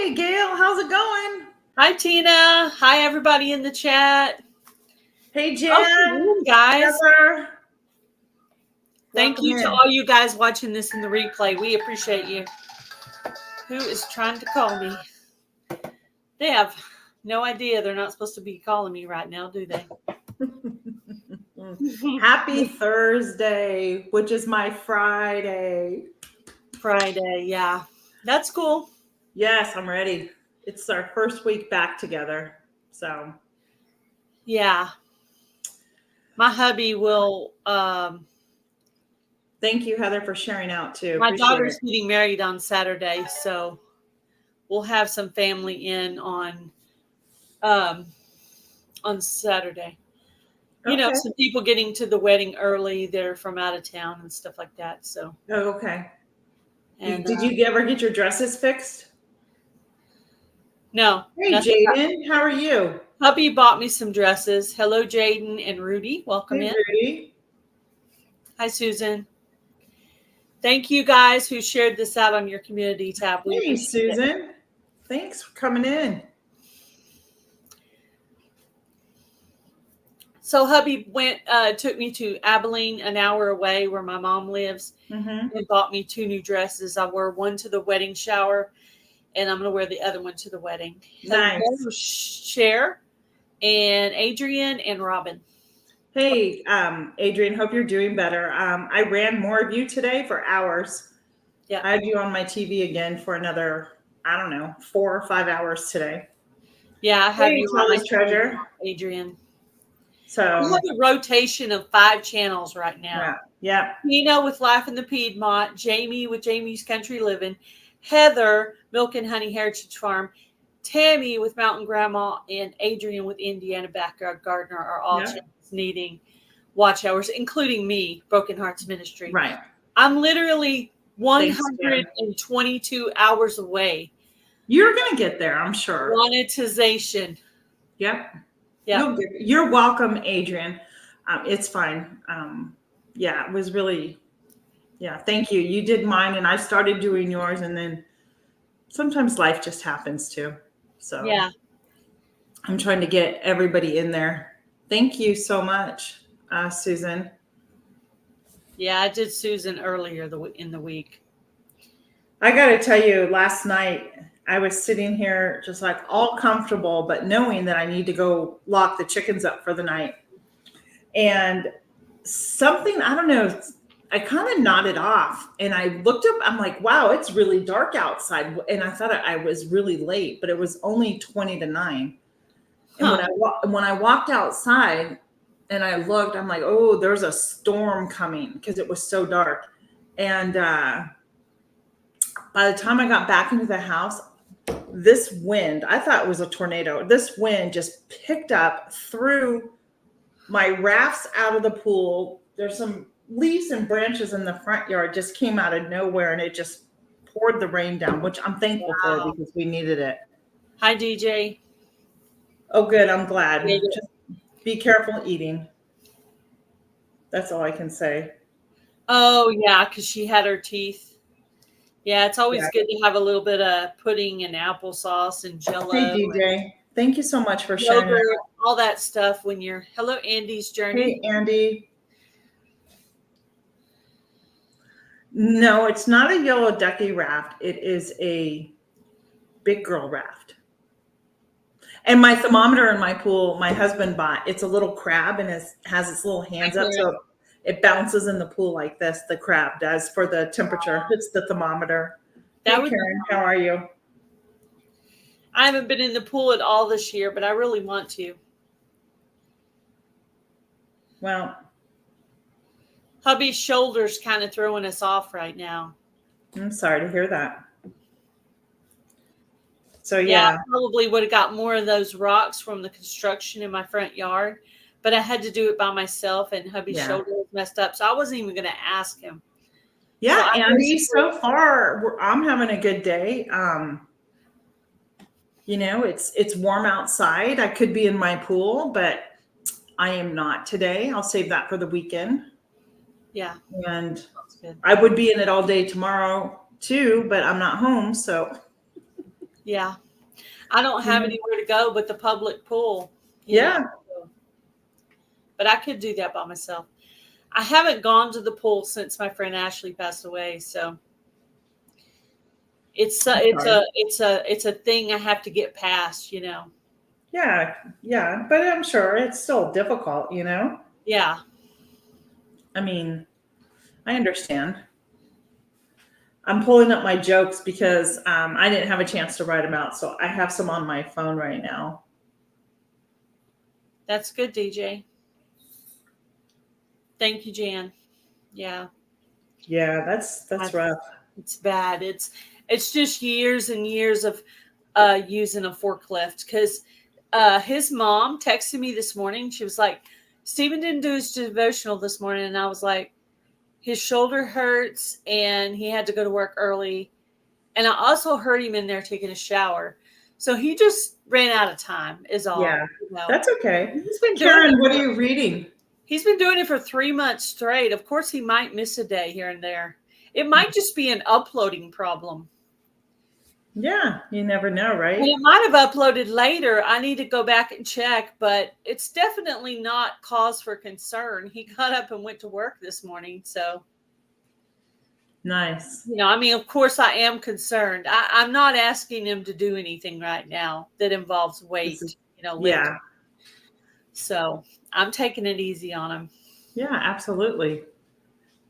Hey, Gail, how's it going? Hi, Tina. Hi, everybody in the chat. Hey, Jen. Guys. Heather. Thank you to all you guys watching this in the replay. We appreciate you. Who is trying to call me? They have no idea they're not supposed to be calling me right now, do they? Happy Thursday, which is my Friday. Friday, yeah. That's cool. Yes, I'm ready. It's our first week back together. So. Yeah. My hubby will... Thank you, Heather, for sharing out too. My daughter's getting married on Saturday, so we'll have some family in on Saturday. You know, some people getting to the wedding early. They're from out of town and stuff like that. So. Oh, okay. And did you ever get your dresses fixed? No. Hey, Jaden, how are you? Hubby bought me some dresses. Hello, Jaden and Rudy. Welcome in. Rudy. Hi, Susan. Thank you guys who shared this out on your community tab. Hey, Susan. Thanks for coming in. So hubby took me to Abilene, an hour away where my mom lives, and bought me 2 new dresses. I wore one to the wedding shower, and I'm going to wear the other one to the wedding. Nice. Cher and Adrian and Robin. Hey, Adrian, hope you're doing better. I ran more of you today for hours. Yeah. I had you on my TV again for another, 4 or 5 hours today. Yeah, I have you on my treasure, Adrian. So we have a rotation of 5 channels right now. Yeah. Tina with Life in the Piedmont, Jamie with Jamie's Country Living, Heather, Milk and Honey Heritage Farm, Tammy with Mountain Grandma, and Adrian with Indiana Backyard Gardener are all channels needing watch hours, including me, Broken Hearts Ministry. Right. I'm literally 122 hours away. You're going to get there, I'm sure. Monetization. Yep. Yeah. You're welcome, Adrian. It's fine. It was really, thank you. You did mine and I started doing yours, and then sometimes life just happens too. So yeah, I'm trying to get everybody in there. Thank you so much, Susan. Yeah, I did Susan earlier in the week. I got to tell you, last night I was sitting here just like all comfortable, but knowing that I need to go lock the chickens up for the night. And something, I don't know, I kind of nodded off and I looked up, I'm like, wow, it's really dark outside. And I thought I was really late, but it was only 20 to 9. And when I walked outside and I looked, I'm like, oh, there's a storm coming because it was so dark. And by the time I got back into the house, this wind, I thought it was a tornado. This wind just picked up, threw my rafts out of the pool. There's some leaves and branches in the front yard, just came out of nowhere, and it just poured the rain down, which I'm thankful for because we needed it. Hi, DJ. Oh, good. I'm glad. Just be careful eating. That's all I can say. Oh, yeah, because she had her teeth. Yeah, it's always good to have a little bit of pudding and applesauce and Jell-O. Hey, DJ. Thank you so much for sharing that. All that stuff when you're... Hello, Andy's Journey. Hey, Andy. No, it's not a yellow ducky raft. It is a big girl raft. And my thermometer in my pool, my husband bought, it's a little crab and it has its little hands up. So it bounces in the pool like this. The crab does for the temperature. It's the thermometer. Hey, Karen, how are you? I haven't been in the pool at all this year, but I really want to. Well, hubby's shoulder's kind of throwing us off right now. I'm sorry to hear that. So, yeah, I probably would have got more of those rocks from the construction in my front yard, but I had to do it by myself, and hubby's shoulder was messed up, so I wasn't even going to ask him. Yeah, so Andy, so far, I'm having a good day. You know, it's warm outside. I could be in my pool, but I am not today. I'll save that for the weekend. Yeah. And I would be in it all day tomorrow too, but I'm not home. So Yeah. I don't have anywhere to go but the public pool. Yeah. But I could do that by myself. I haven't gone to the pool since my friend Ashley passed away, so it's a thing I have to get past, Yeah. Yeah. But I'm sure it's still difficult, Yeah. I mean, I understand. I'm pulling up my jokes because I didn't have a chance to write them out. So I have some on my phone right now. That's good, DJ. Thank you, Jan. Yeah. Yeah, that's rough. It's bad. It's just years and years of using a forklift because his mom texted me this morning. She was like, Stephen didn't do his devotional this morning. And I was like, his shoulder hurts and he had to go to work early. And I also heard him in there taking a shower. So he just ran out of time is all. Yeah, that's okay. He's been Karen, what are you reading? He's been doing it for 3 months straight. Of course, he might miss a day here and there. It might just be an uploading problem. Yeah, you never know, right? Well, it might have uploaded later. I need to go back and check, but it's definitely not cause for concern. He got up and went to work this morning, so. Nice. Of course I am concerned. I'm not asking him to do anything right now that involves weight, lifting. Yeah. So I'm taking it easy on him. Yeah, absolutely.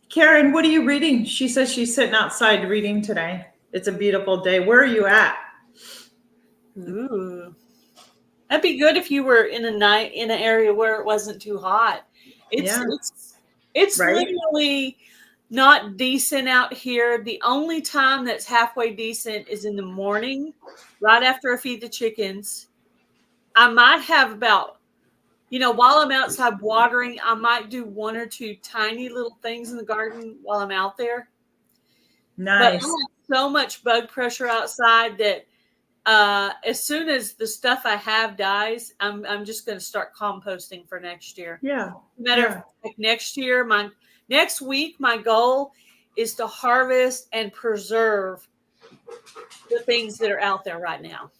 Karen, what are you reading? She says she's sitting outside reading today. It's a beautiful day. Where are you at? Ooh. That'd be good if you were in an area where it wasn't too hot. It's right? Literally not decent out here. The only time that's halfway decent is in the morning, right after I feed the chickens. I might have about, while I'm outside watering, I might do 1 or 2 tiny little things in the garden while I'm out there. Nice. But I have so much bug pressure outside that as soon as the stuff I have dies, I'm just going to start composting for next year. Yeah. Matter of fact, next week, my goal is to harvest and preserve the things that are out there right now.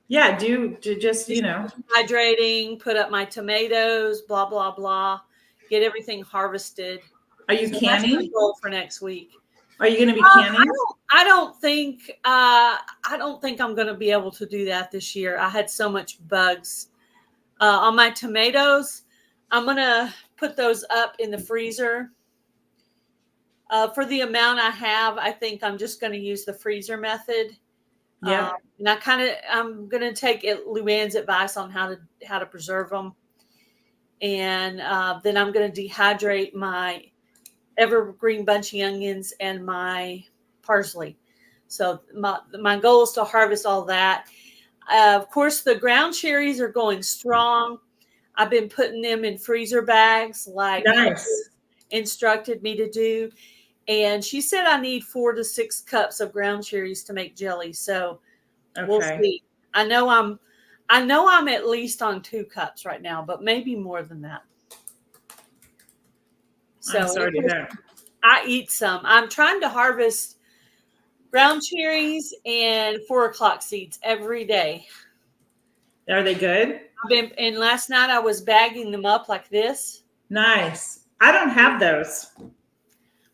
Yeah, do just, hydrating, put up my tomatoes, blah, blah, blah, get everything harvested. Are you canning? That's my goal for next week. Are you going to be canning? I don't think I'm going to be able to do that this year. I had so much bugs on my tomatoes. I'm going to put those up in the freezer. For the amount I have, I think I'm just going to use the freezer method. Yeah. And I'm going to take Luann's advice on how to preserve them. And then I'm going to dehydrate my evergreen bunchy onions and my parsley. So my goal is to harvest all that. Of course, the ground cherries are going strong. I've been putting them in freezer bags like nice. Instructed me to do. And she said I need 4 to 6 cups of ground cherries to make jelly. So We'll see. I know I'm at least on 2 cups right now, but maybe more than that. So I'm sorry to hear. I eat some. I'm trying to harvest ground cherries and 4 o'clock seeds every day. Are they good? And last night I was bagging them up like this. Nice. I don't have those.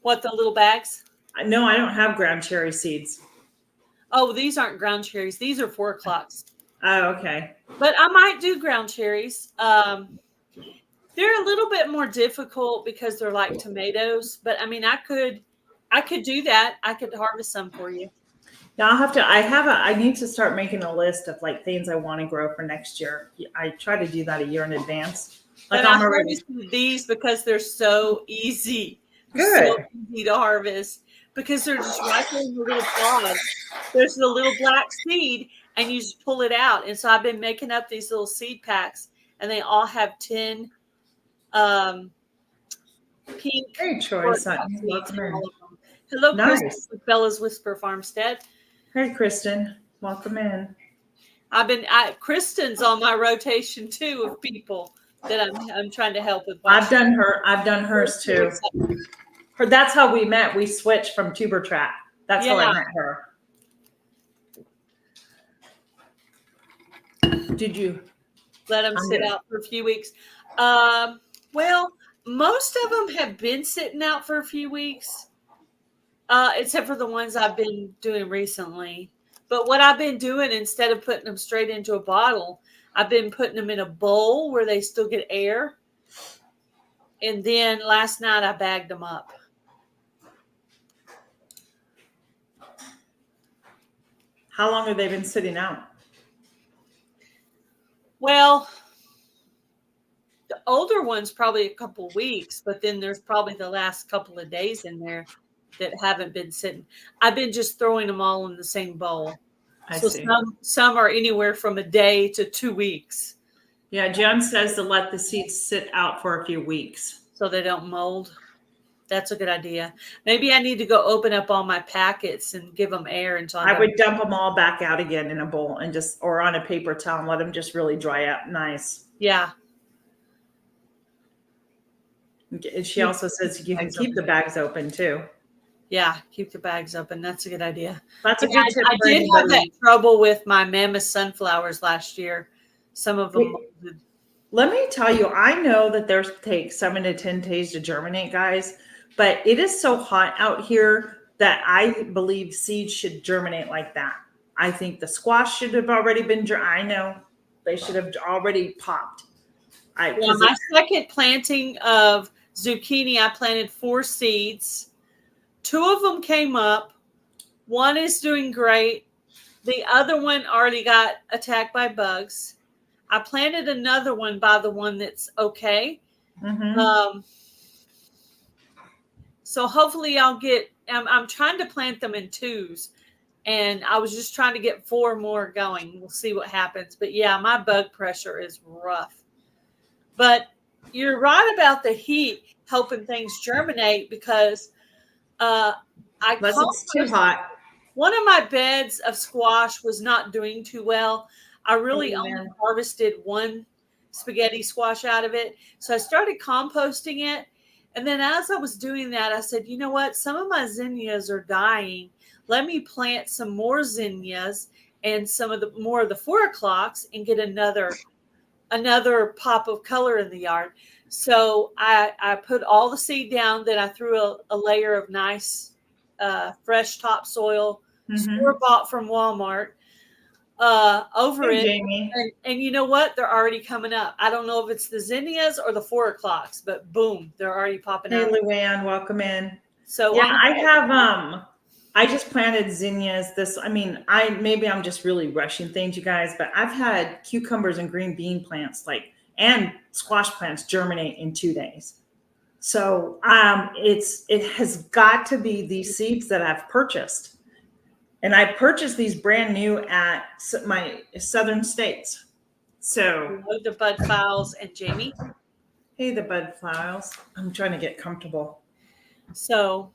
What, the little bags? No, I don't have ground cherry seeds. Oh, these aren't ground cherries. These are 4 o'clocks. Oh, okay. But I might do ground cherries. They're a little bit more difficult because they're like tomatoes. But I mean, I could do that. I could harvest some for you. Yeah, I need to start making a list of like things I want to grow for next year. I try to do that a year in advance. Like I'm harvesting these because they're so easy. Good. So easy to harvest because they're just right there in the little pod. There's the little black seed and you just pull it out. And so I've been making up these little seed packs and they all have 10 pink. Hey, Troy. Hello, nice. Kristen with Bella's Whisper Farmstead. Hey, Kristen. Welcome in. Kristen's on my rotation too of people that I'm trying to help with. I've done hers too. That's how we met. We switched from Tuber Track. That's how I met her. Did you? Let them sit out for a few weeks. Well, most of them have been sitting out for a few weeks, except for the ones I've been doing recently. But what I've been doing, instead of putting them straight into a bottle, I've been putting them in a bowl where they still get air. And then last night I bagged them up. How long have they been sitting out? Well, the older one's probably a couple weeks, but then there's probably the last couple of days in there that haven't been sitting. I've been just throwing them all in the same bowl. I So see. some are anywhere from a day to 2 weeks. Yeah, Jen says to let the seeds sit out for a few weeks. So they don't mold. That's a good idea. Maybe I need to go open up all my packets and give them air until I would dump them all back out again in a bowl and just, or on a paper towel and let them just really dry out nice. Yeah. And she also says you can keep the bags open too. Yeah, keep the bags open. That's a good idea. That's a good tip. I did have that trouble with my mammoth sunflowers last year. Some of them molded. Let me tell you, I know that theirs take 7 to 10 days to germinate, guys, but it is so hot out here that I believe seeds should germinate like that. I think the squash should have already been, I know they should have already popped. My second planting of zucchini, I planted 4 seeds. 2 of them came up. 1 is doing great. The other one already got attacked by bugs. I planted another one by the one that's okay. Mm-hmm. So hopefully I'll get, I'm trying to plant them in 2s. And I was just trying to get 4 more going. We'll see what happens. But yeah, my bug pressure is rough. But you're right about the heat helping things germinate, because it's too hot. One of my beds of squash was not doing too well. I really only harvested 1 spaghetti squash out of it. So I started composting it. And then as I was doing that, I said, you know what? Some of my zinnias are dying. Let me plant some more zinnias and some of the more of the 4 o'clocks and get another pop of color in the yard. So I put all the seed down. Then I threw a layer of nice fresh topsoil, store bought from Walmart, over it. Jamie. And you know what? They're already coming up. I don't know if it's the zinnias or the 4 o'clocks, but boom, they're already popping out. Hey, Luann, welcome in. So yeah, I have I just planted zinnias. Maybe I'm just really rushing things, you guys, but I've had cucumbers and green bean plants and squash plants germinate in 2 days. So it has got to be these seeds that I've purchased. And I purchased these brand new at my southern states. So the bud files and Jamie. Hey, the bud files. I'm trying to get comfortable. So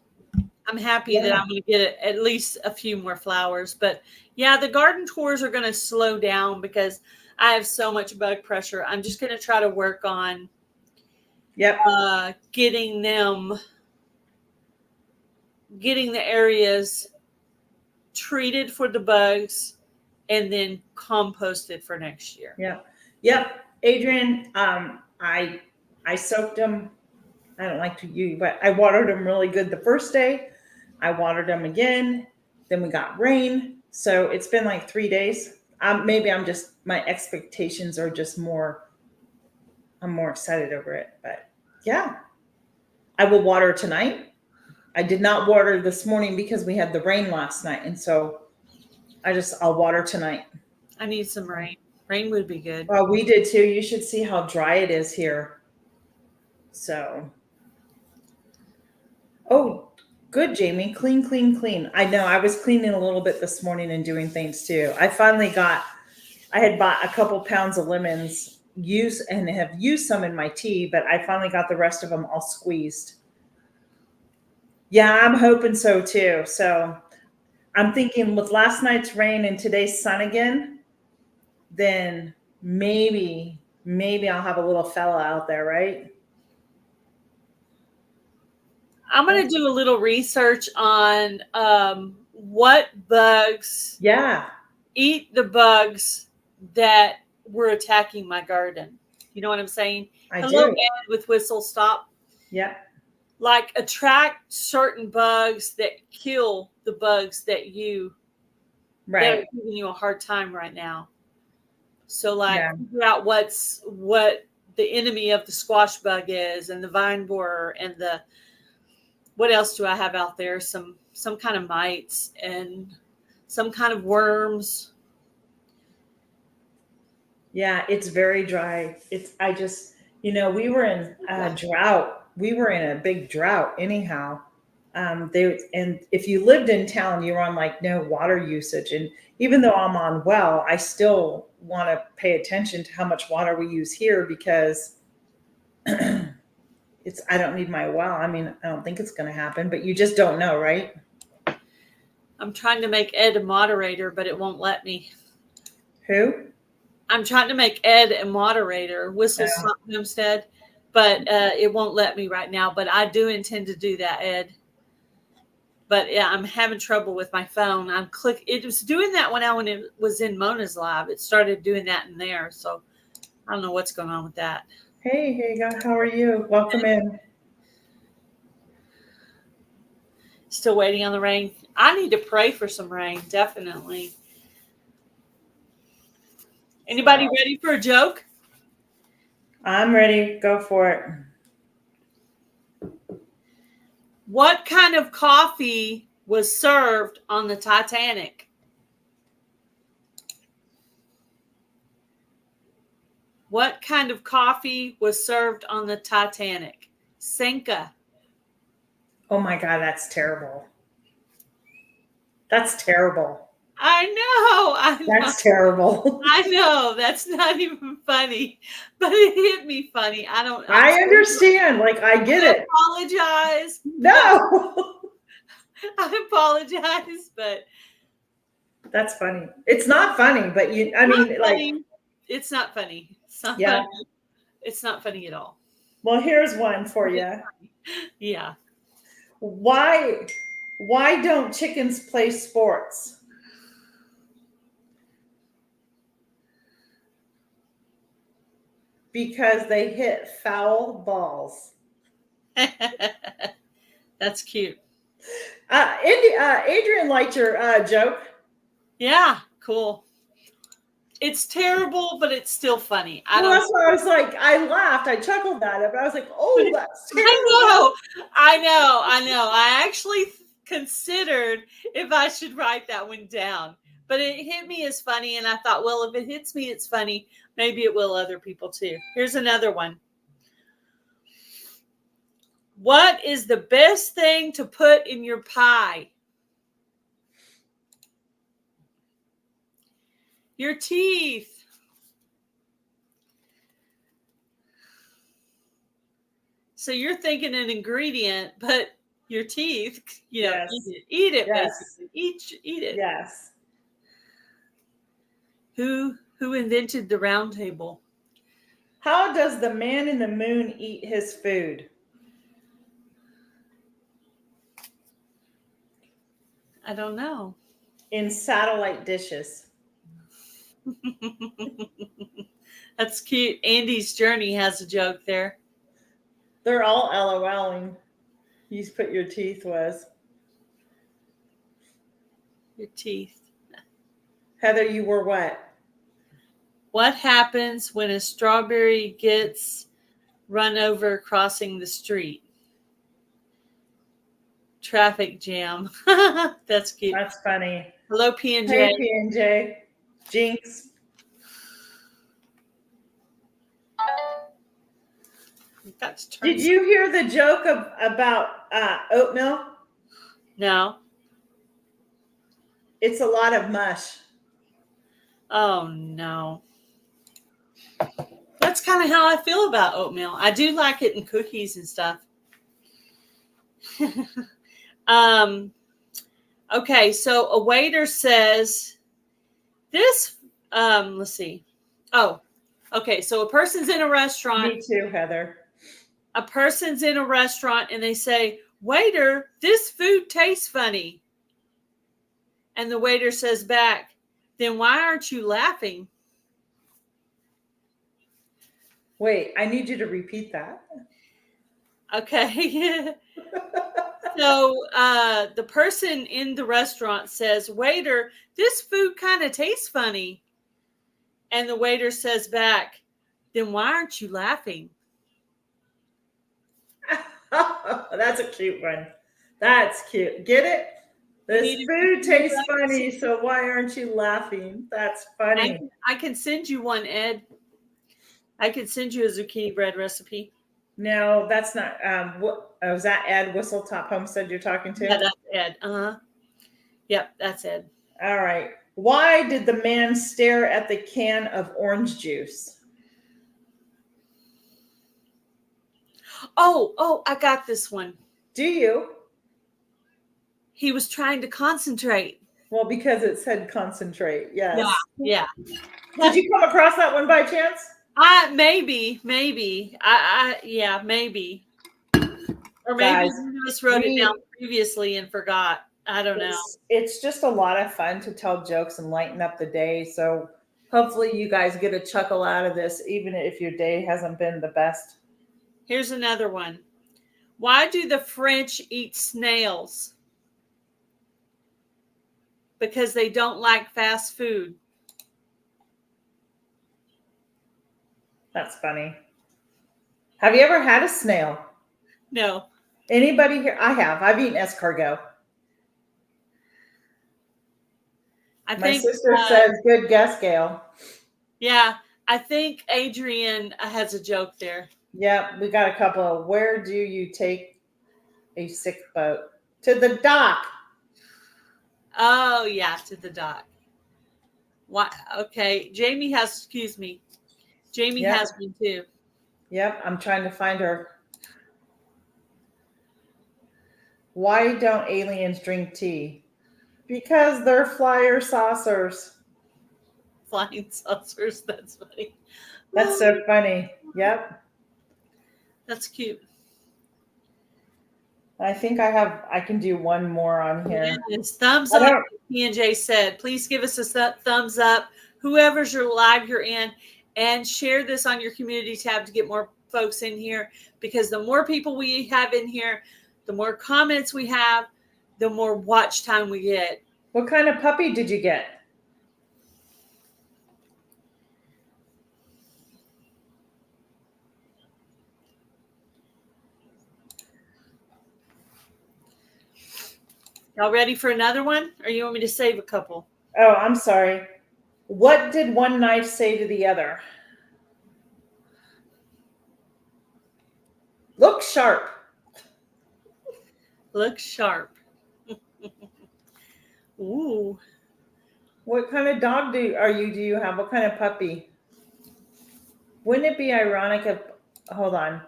I'm happy that I'm going to get at least a few more flowers. But yeah, the garden tours are going to slow down because I have so much bug pressure. I'm just going to try to work on getting the areas treated for the bugs and then composted for next year. Yep. Adrian, I soaked them. I don't like to use, but I watered them really good the first day. I watered them again. Then we got rain. So it's been like 3 days. Maybe my expectations are just I'm more excited over it. But yeah, I will water tonight. I did not water this morning because we had the rain last night. And so I'll water tonight. I need some rain. Rain would be good. Well, we did too. You should see how dry it is here. So, oh, good, Jamie. Clean, clean, clean. I know. I was cleaning a little bit this morning and doing things too. I had bought a couple pounds of lemons, and have used some in my tea, but I finally got the rest of them all squeezed. Yeah, I'm hoping so too. So I'm thinking with last night's rain and today's sun again, then maybe I'll have a little fella out there, right? I'm going to do a little research on what bugs eat the bugs that were attacking my garden. You know what I'm saying? I Hello, do. Ed with Whistle Stop. Yeah. Like attract certain bugs that kill the bugs that that are Right. giving you a hard time right now. So like Yeah. figure out what the enemy of the squash bug is, and the vine borer, and the what else do I have out there? Some kind of mites and some kind of worms. Yeah, it's very dry. I just, we were in a drought. We were in a big drought anyhow. And if you lived in town, you were on like no water usage. And even though I'm on well, I still want to pay attention to how much water we use here because I don't need my well. I mean, I don't think it's going to happen, but you just don't know, right? I'm trying to make Ed a moderator, but it won't let me. Who? I'm trying to make Ed a moderator, Whistle Stop Homestead, but it won't let me right now. But I do intend to do that, Ed. But yeah, I'm having trouble with my phone. It was doing that when it was in Mona's live. It started doing that in there. So I don't know what's going on with that. Hey, Haga, how are you? Welcome in. Still waiting on the rain. I need to pray for some rain, definitely. Anybody ready for a joke? I'm ready. Go for it. What kind of coffee was served on the Titanic? What kind of coffee was served on the Titanic? Senka. Oh my God, that's terrible. That's terrible. I know. That's terrible. I know. That's not even funny, but it hit me funny. I understand. Like, I get it. Apologize. No. I apologize, but that's funny. It's not funny, but it's not funny. It's not funny. It's not funny at all. Well, here's one for you. Yeah. Why don't chickens play sports? Because they hit foul balls. That's cute. Adrian liked your joke. Yeah, cool. It's terrible, but it's still funny. That's why I was like, I laughed, I chuckled at it, but I was like, oh, that's terrible. I know. I actually considered if I should write that one down, but it hit me as funny, and I thought, well, if it hits me, it's funny. Maybe it will other people too. Here's another one. What is the best thing to put in your pie? Your teeth. So you're thinking an ingredient, but your teeth, yes. eat it, yes. basically. Eat it. Yes. Who invented the round table? How does the man in the moon eat his food? I don't know. In satellite dishes. That's cute. Andy's Journey has a joke there. They're all LOLing. You put your teeth was. Your teeth. Heather, you were what? What happens when a strawberry gets run over crossing the street? Traffic jam. That's cute. That's funny. Hello, PNJ. Hey, PNJ. Jinx. Did you hear the joke about oatmeal? No. It's a lot of mush. Oh, no. That's kind of how I feel about oatmeal. I do like it in cookies and stuff. Okay, so a waiter says this, let's see. Oh, okay, so a person's in a restaurant. Me too, Heather. A person's in a restaurant and they say, waiter, this food tastes funny. And the waiter says back, then why aren't you laughing? Wait, I need you to repeat that. Okay. So the person in the restaurant says, "Waiter, this food kind of tastes funny." And the waiter says back, "Then why aren't you laughing?" That's a cute one. That's cute. Get it? You This need food to tastes funny, so why aren't you laughing? That's funny. I can send you one, Ed. I can send you a zucchini bread recipe. No, that's not. What was that? Ed Whistletop Homestead you're talking Yeah, to? that's Ed. Yep, that's Ed. All right. Why did the man stare at the can of orange juice? Oh, I got this one. Do you? He was trying to concentrate. Well, because it said concentrate. Yeah, Yes. yeah. Did you come across that one by chance? Maybe. Yeah, maybe. Or maybe Guys, you just wrote it down we previously and forgot. I don't know. it's just a lot of fun to tell jokes and lighten up the day. So hopefully you guys get a chuckle out of this, even if your day hasn't been the best. Here's another one. Why do the French eat snails? Because they don't like fast food. That's funny. Have you ever had a snail? No. Anybody here? I have. I've eaten escargot. I My think sister says, "Good guess, Gail." yeah, I think Adrian has a joke there. Yep, we got a couple. Where do you take a sick boat? To the dock. Oh, yeah, to the dock. Why? Okay, Jamie has, excuse me. Jamie Yep. has one too. Yep, I'm trying to find her. Why don't aliens drink tea? Because they're flyer saucers. Flying saucers. That's funny. That's so funny. Yep. That's cute. I think I can do one more on here. Yes, thumbs up. P&J said, please give us a thumbs up. Whoever's your live you're in, and share this on your community tab to get more folks in here, because the more people we have in here, the more comments we have, the more watch time we get. What kind of puppy did you get? Y'all ready for another one? Or you want me to save a couple? Oh, I'm sorry. What did one knife say to the other? Look sharp. Look sharp. Ooh. What kind of dog do you have? What kind of puppy? Wouldn't it be ironic if hold on.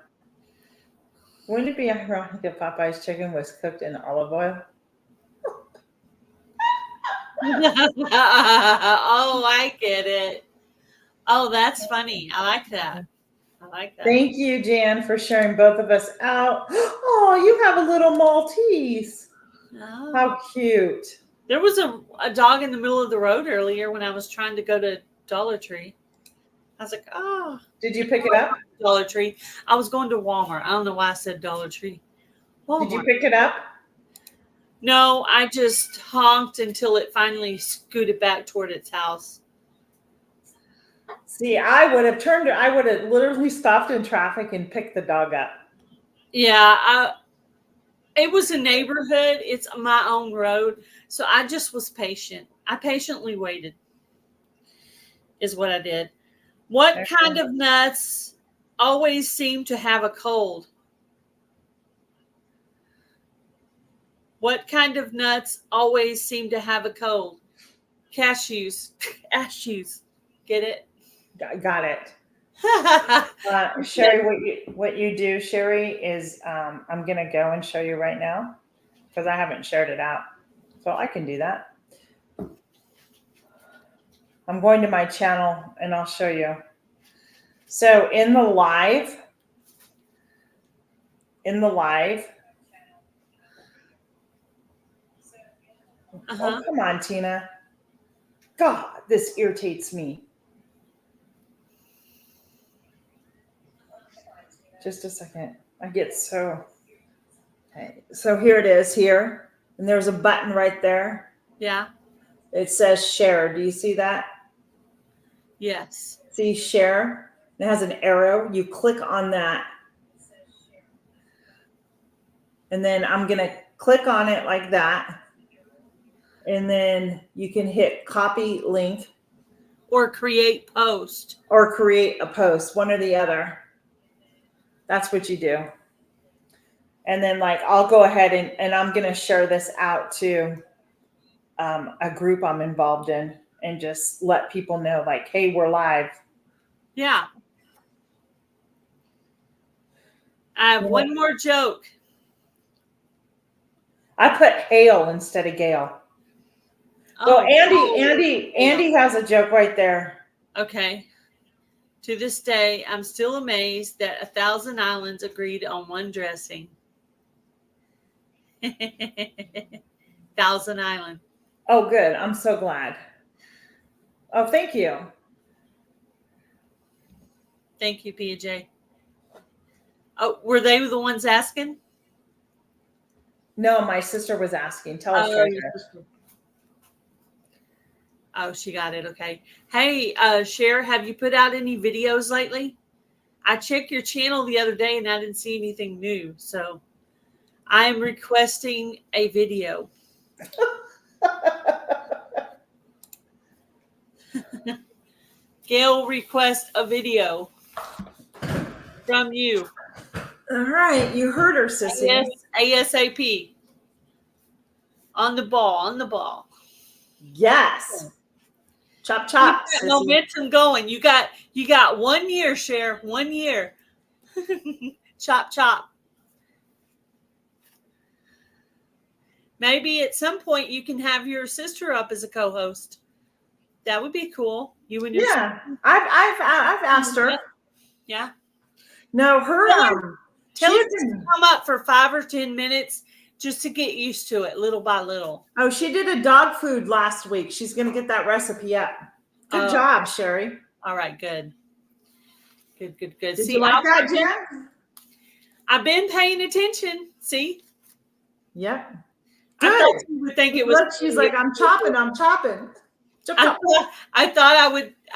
Wouldn't it be ironic if Popeye's chicken was cooked in olive oil? Oh, I get it. Oh, that's funny. I like that. I like that. Thank you, Jan, for sharing both of us out. Oh, you have a little Maltese. Oh. How cute. There was a dog in the middle of the road earlier when I was trying to go to Dollar Tree. I was like, oh. Did you pick it up? Dollar Tree. I was going to Walmart. I don't know why I said Dollar Tree. Walmart. Did you pick it up? No, I just honked until it finally scooted back toward its house. See, I would have literally stopped in traffic and picked the dog up. Yeah, it was a neighborhood. It's my own road. So I just was patient. I patiently waited, is what I did. What kind of nuts always seem to have a cold? What kind of nuts always seem to have a cold? Cashews. Cashews. Get it? Got it. Sherry, what you do, Sherry, is I'm going to go and show you right now because I haven't shared it out. So I can do that. I'm going to my channel and I'll show you. So in the live, oh, come on, Tina. God, this irritates me. Just a second. I get so. Okay. So here it is here. And there's a button right there. Yeah. It says share. Do you see that? Yes. See share? It has an arrow. You click on that. And then I'm going to click on it like that. And then you can hit copy link. Or create post. Or create a post, one or the other. That's what you do. And then like, I'll go ahead and I'm going to share this out to a group I'm involved in and just let people know like, hey, we're live. Yeah. I have one more joke. I put hail instead of Gale. Oh, Andy has a joke right there. Okay. To this day, I'm still amazed that 1,000 islands agreed on one dressing. 1,000 Island. Oh, good. I'm so glad. Oh, thank you. Thank you, PJ. Oh, were they the ones asking? No, my sister was asking. Tell us, treasure. Oh, she got it. Okay. Hey, Cher, have you put out any videos lately? I checked your channel the other day and I didn't see anything new. So I am requesting a video. Gail request a video from you. All right. You heard her, sissy. ASAP. On the ball. Yes. Chop, chop. Keep that momentum going. You got 1 year, Cher. 1 year. Chop, chop. Maybe at some point you can have your sister up as a co-host. That would be cool. You and your sister. I've asked her. Yeah. No, her. Tell her to come up for 5 or 10 minutes just to get used to it, little by little. Oh, she did a dog food last week. She's going to get that recipe up. Good job, Sherry. All right, good. Good. Did you like that, Jen? I've been paying attention. See? Yep. Good. I thought you would think it was. Look, she's like, I'm chopping. I thought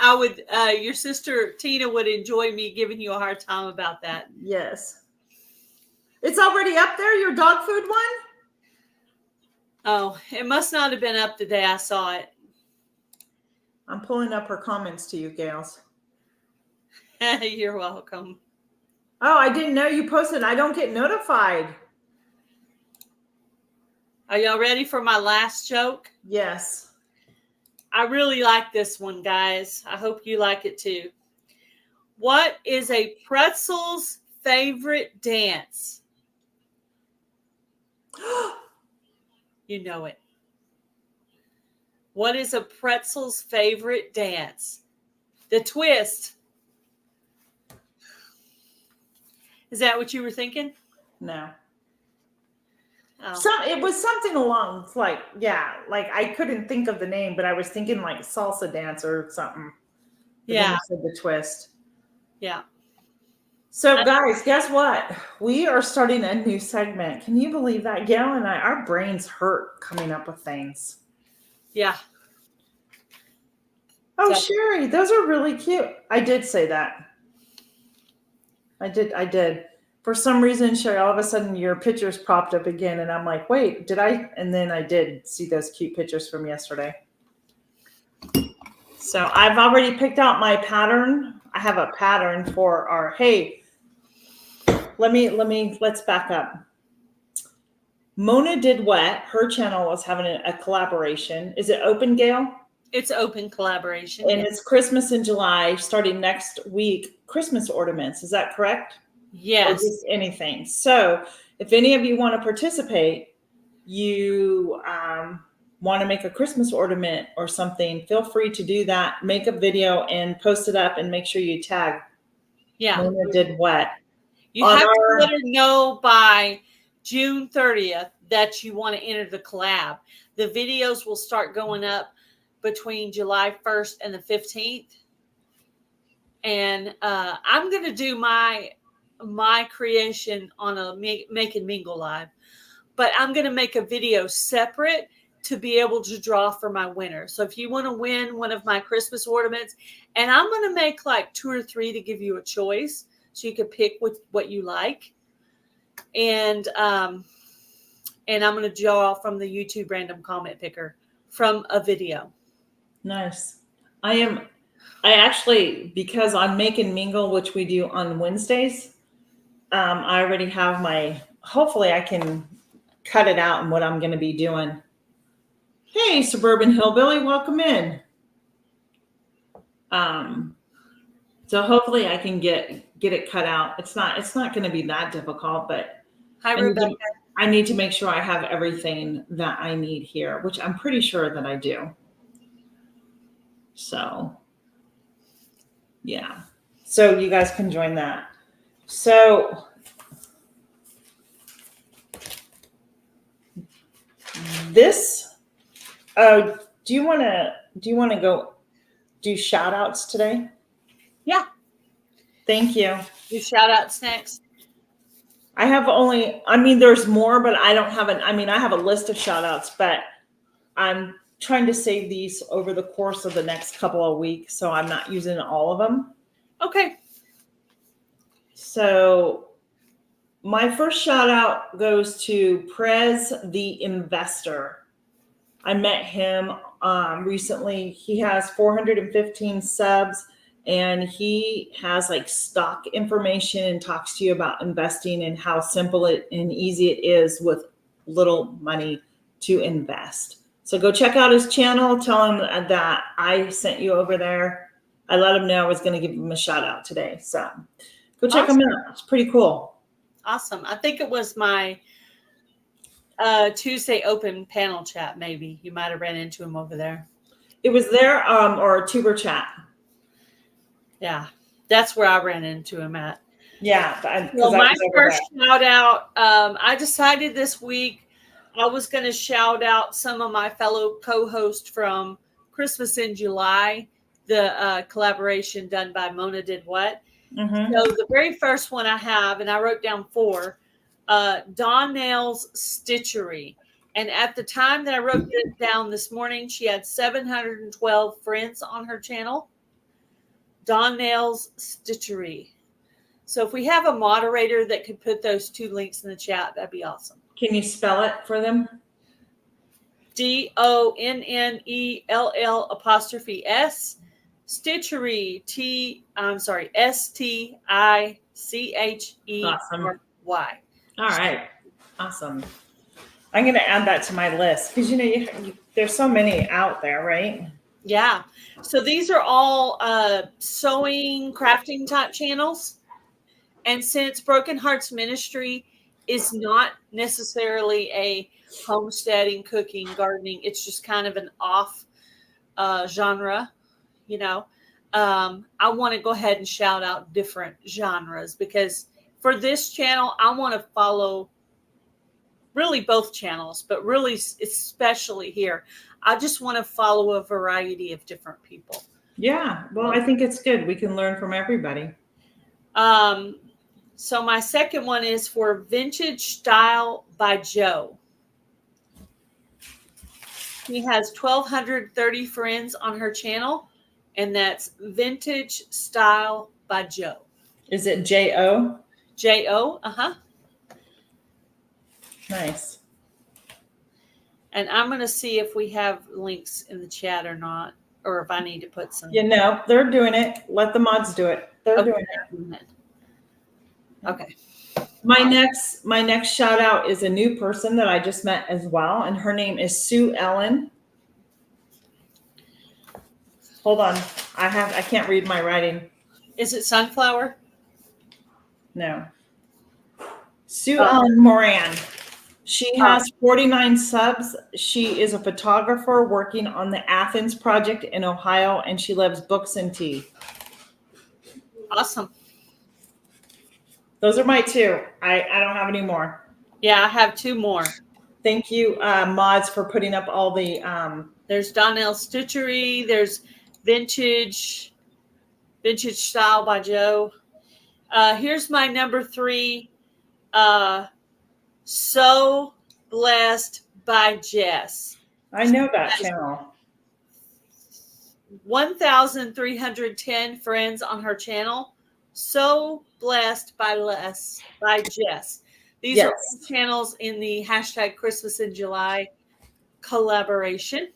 I would. Your sister Tina would enjoy me giving you a hard time about that. Yes. It's already up there, your dog food one? Oh, it must not have been up the day I saw it. I'm pulling up her comments to you, Gales. You're welcome. Oh, I didn't know you posted. I don't get notified. Are y'all ready for my last joke? Yes. I really like this one, guys. I hope you like it too. What is a pretzel's favorite dance? You know it. What is a pretzel's favorite dance? The twist. Is that what you were thinking? No. Oh. It was something along like I couldn't think of the name, but I was thinking like salsa dance or something. But then you said the twist. Yeah. So guys, guess what? We are starting a new segment. Can you believe that? Gail and I, our brains hurt coming up with things. Yeah. Oh, Sherry, those are really cute. I did say that. I did. For some reason, Sherry, all of a sudden your pictures popped up again. And I'm like, wait, did I? And then I did see those cute pictures from yesterday. So I've already picked out my pattern. I have a pattern for our, hey, let's back up. Mona Did Wet. Her channel was having a collaboration. Is it open, Gail? It's open collaboration. And it's Christmas in July, starting next week, Christmas ornaments. Is that correct? Yes. Or just anything. So if any of you want to participate, you want to make a Christmas ornament or something, feel free to do that. Make a video and post it up and make sure you tag Mona Did Wet. You have to let her know by June 30th that you want to enter the collab. The videos will start going up between July 1st and the 15th. And I'm going to do my my creation on a Make and Mingle live, but I'm going to make a video separate to be able to draw for my winner. So if you want to win one of my Christmas ornaments, and I'm going to make like 2 or 3 to give you a choice, so you can pick what you like, and I'm going to draw from the YouTube random comment picker from a video. Nice. I actually, because on Make and Mingle, which we do on Wednesdays, I already have hopefully I can cut it out and what I'm going to be doing. Hey, Suburban Hillbilly, welcome in. So hopefully I can get it cut out. It's not going to be that difficult, but Hi, Rebecca. I need to make sure I have everything that I need here, which I'm pretty sure that I do. So, yeah. So you guys can join that. So this, do you want to go do shout outs today? Yeah. Thank you. You shout outs next. I have there's more, but I don't have I have a list of shout outs, but I'm trying to save these over the course of the next couple of weeks, so I'm not using all of them. Okay. So my first shout out goes to Prez the Investor. I met him recently. He has 415 subs, and he has like stock information and talks to you about investing and how simple and easy it is with little money to invest. So go check out his channel. Tell him that I sent you over there. I let him know I was going to give him a shout out today. So go check him out. It's pretty cool. Awesome. I think it was my Tuesday open panel chat. Maybe you might have ran into him over there. It was there or a tuber chat. Yeah, that's where I ran into him at. Yeah. Well, my first shout out, I decided this week I was going to shout out some of my fellow co-hosts from Christmas in July, the collaboration done by Mona Did What. Mm-hmm. So the very first one I have, and I wrote down 4, Dawn Nails Stitchery. And at the time that I wrote this down this morning, she had 712 friends on her channel. Dawn Nails Stitchery. So if we have a moderator that could put those 2 links in the chat, that'd be awesome. Can you spell it for them? DONNELL''S Stitchery STICHERY. Awesome. All right. Awesome. I'm going to add that to my list because there's so many out there, right? Yeah. So these are all sewing, crafting type channels. And since Broken Hearts Ministry is not necessarily a homesteading, cooking, gardening, it's just kind of an off genre, I want to go ahead and shout out different genres because for this channel, I want to follow really both channels, but really especially here. I just want to follow a variety of different people. Yeah. Well, I think it's good. We can learn from everybody. So my second one is for Vintage Style by Joe. He has 1,230 friends on her channel, and that's Vintage Style by Joe. Is it J-O? J-O, Nice. And I'm going to see if we have links in the chat or not, or if I need to put some. They're doing it. Let the mods do it. They're doing it. Okay. My next shout out is a new person that I just met as well, and her name is Sue Ellen. Hold on. I can't read my writing. Is it sunflower? No. Sue Ellen Moran. She has 49 subs. She is a photographer working on the Athens project in Ohio, and she loves books and tea. Awesome. Those are my 2. I don't have any more. Yeah, I have 2 more. Thank you, mods, for putting up all the. There's Donnell Stitchery. There's Vintage Style by Joe. Here's my number 3. So Blessed by Jess. I know that channel. 1,310 friends on her channel. So Blessed by Jess. These are all channels in the hashtag Christmas in July collaboration.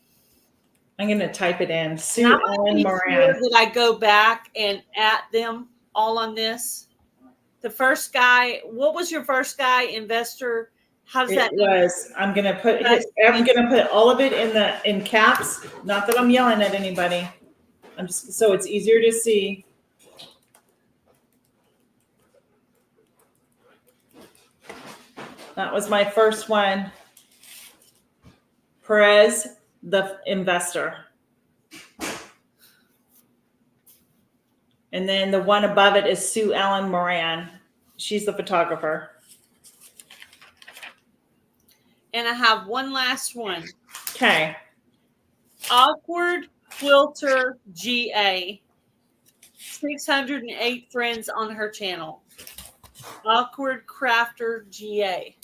I'm going to type it in. Sue Ellen Ellen Moran. Sure that I go back and at them all on this. The first guy, what was your first guy? Investor? How does that? I'm going to put all of it in caps. Not that I'm yelling at anybody. I'm just so it's easier to see. That was my first one. Perez, the investor. And then the one above it is Sue Ellen Moran. She's the photographer. And I have one last one. Okay. Awkward Quilter GA. 608 friends on her channel. Awkward Crafter GA.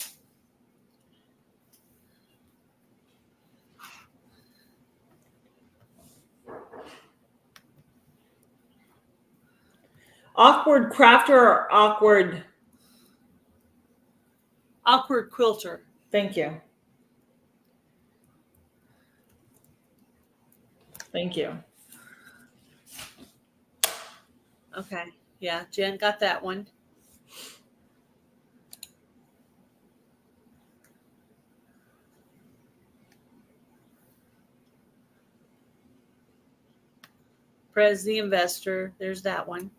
Awkward crafter or awkward? Awkward Quilter. Thank you. Thank you. Okay. Yeah, Jen got that one. Prez the investor. There's that one.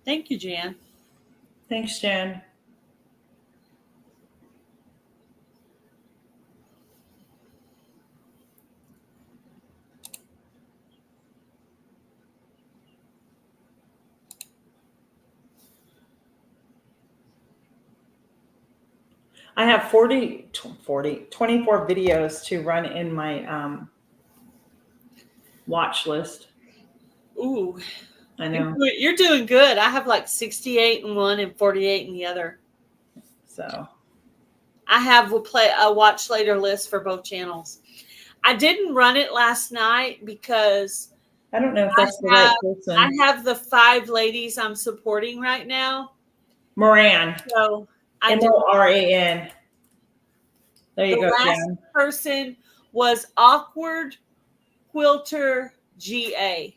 Thank you, Jan. Thanks, Jan. I have 24 videos to run in my watch list. Ooh. I know. You're doing good. I have like 68 in one and 48 in the other. So I have a watch later list for both channels. I didn't run it last night because I don't know if that's the right person. I have the 5 ladies I'm supporting right now. Moran. So Moran. There you go, Jan. Jan. Last person was Awkward Quilter GA.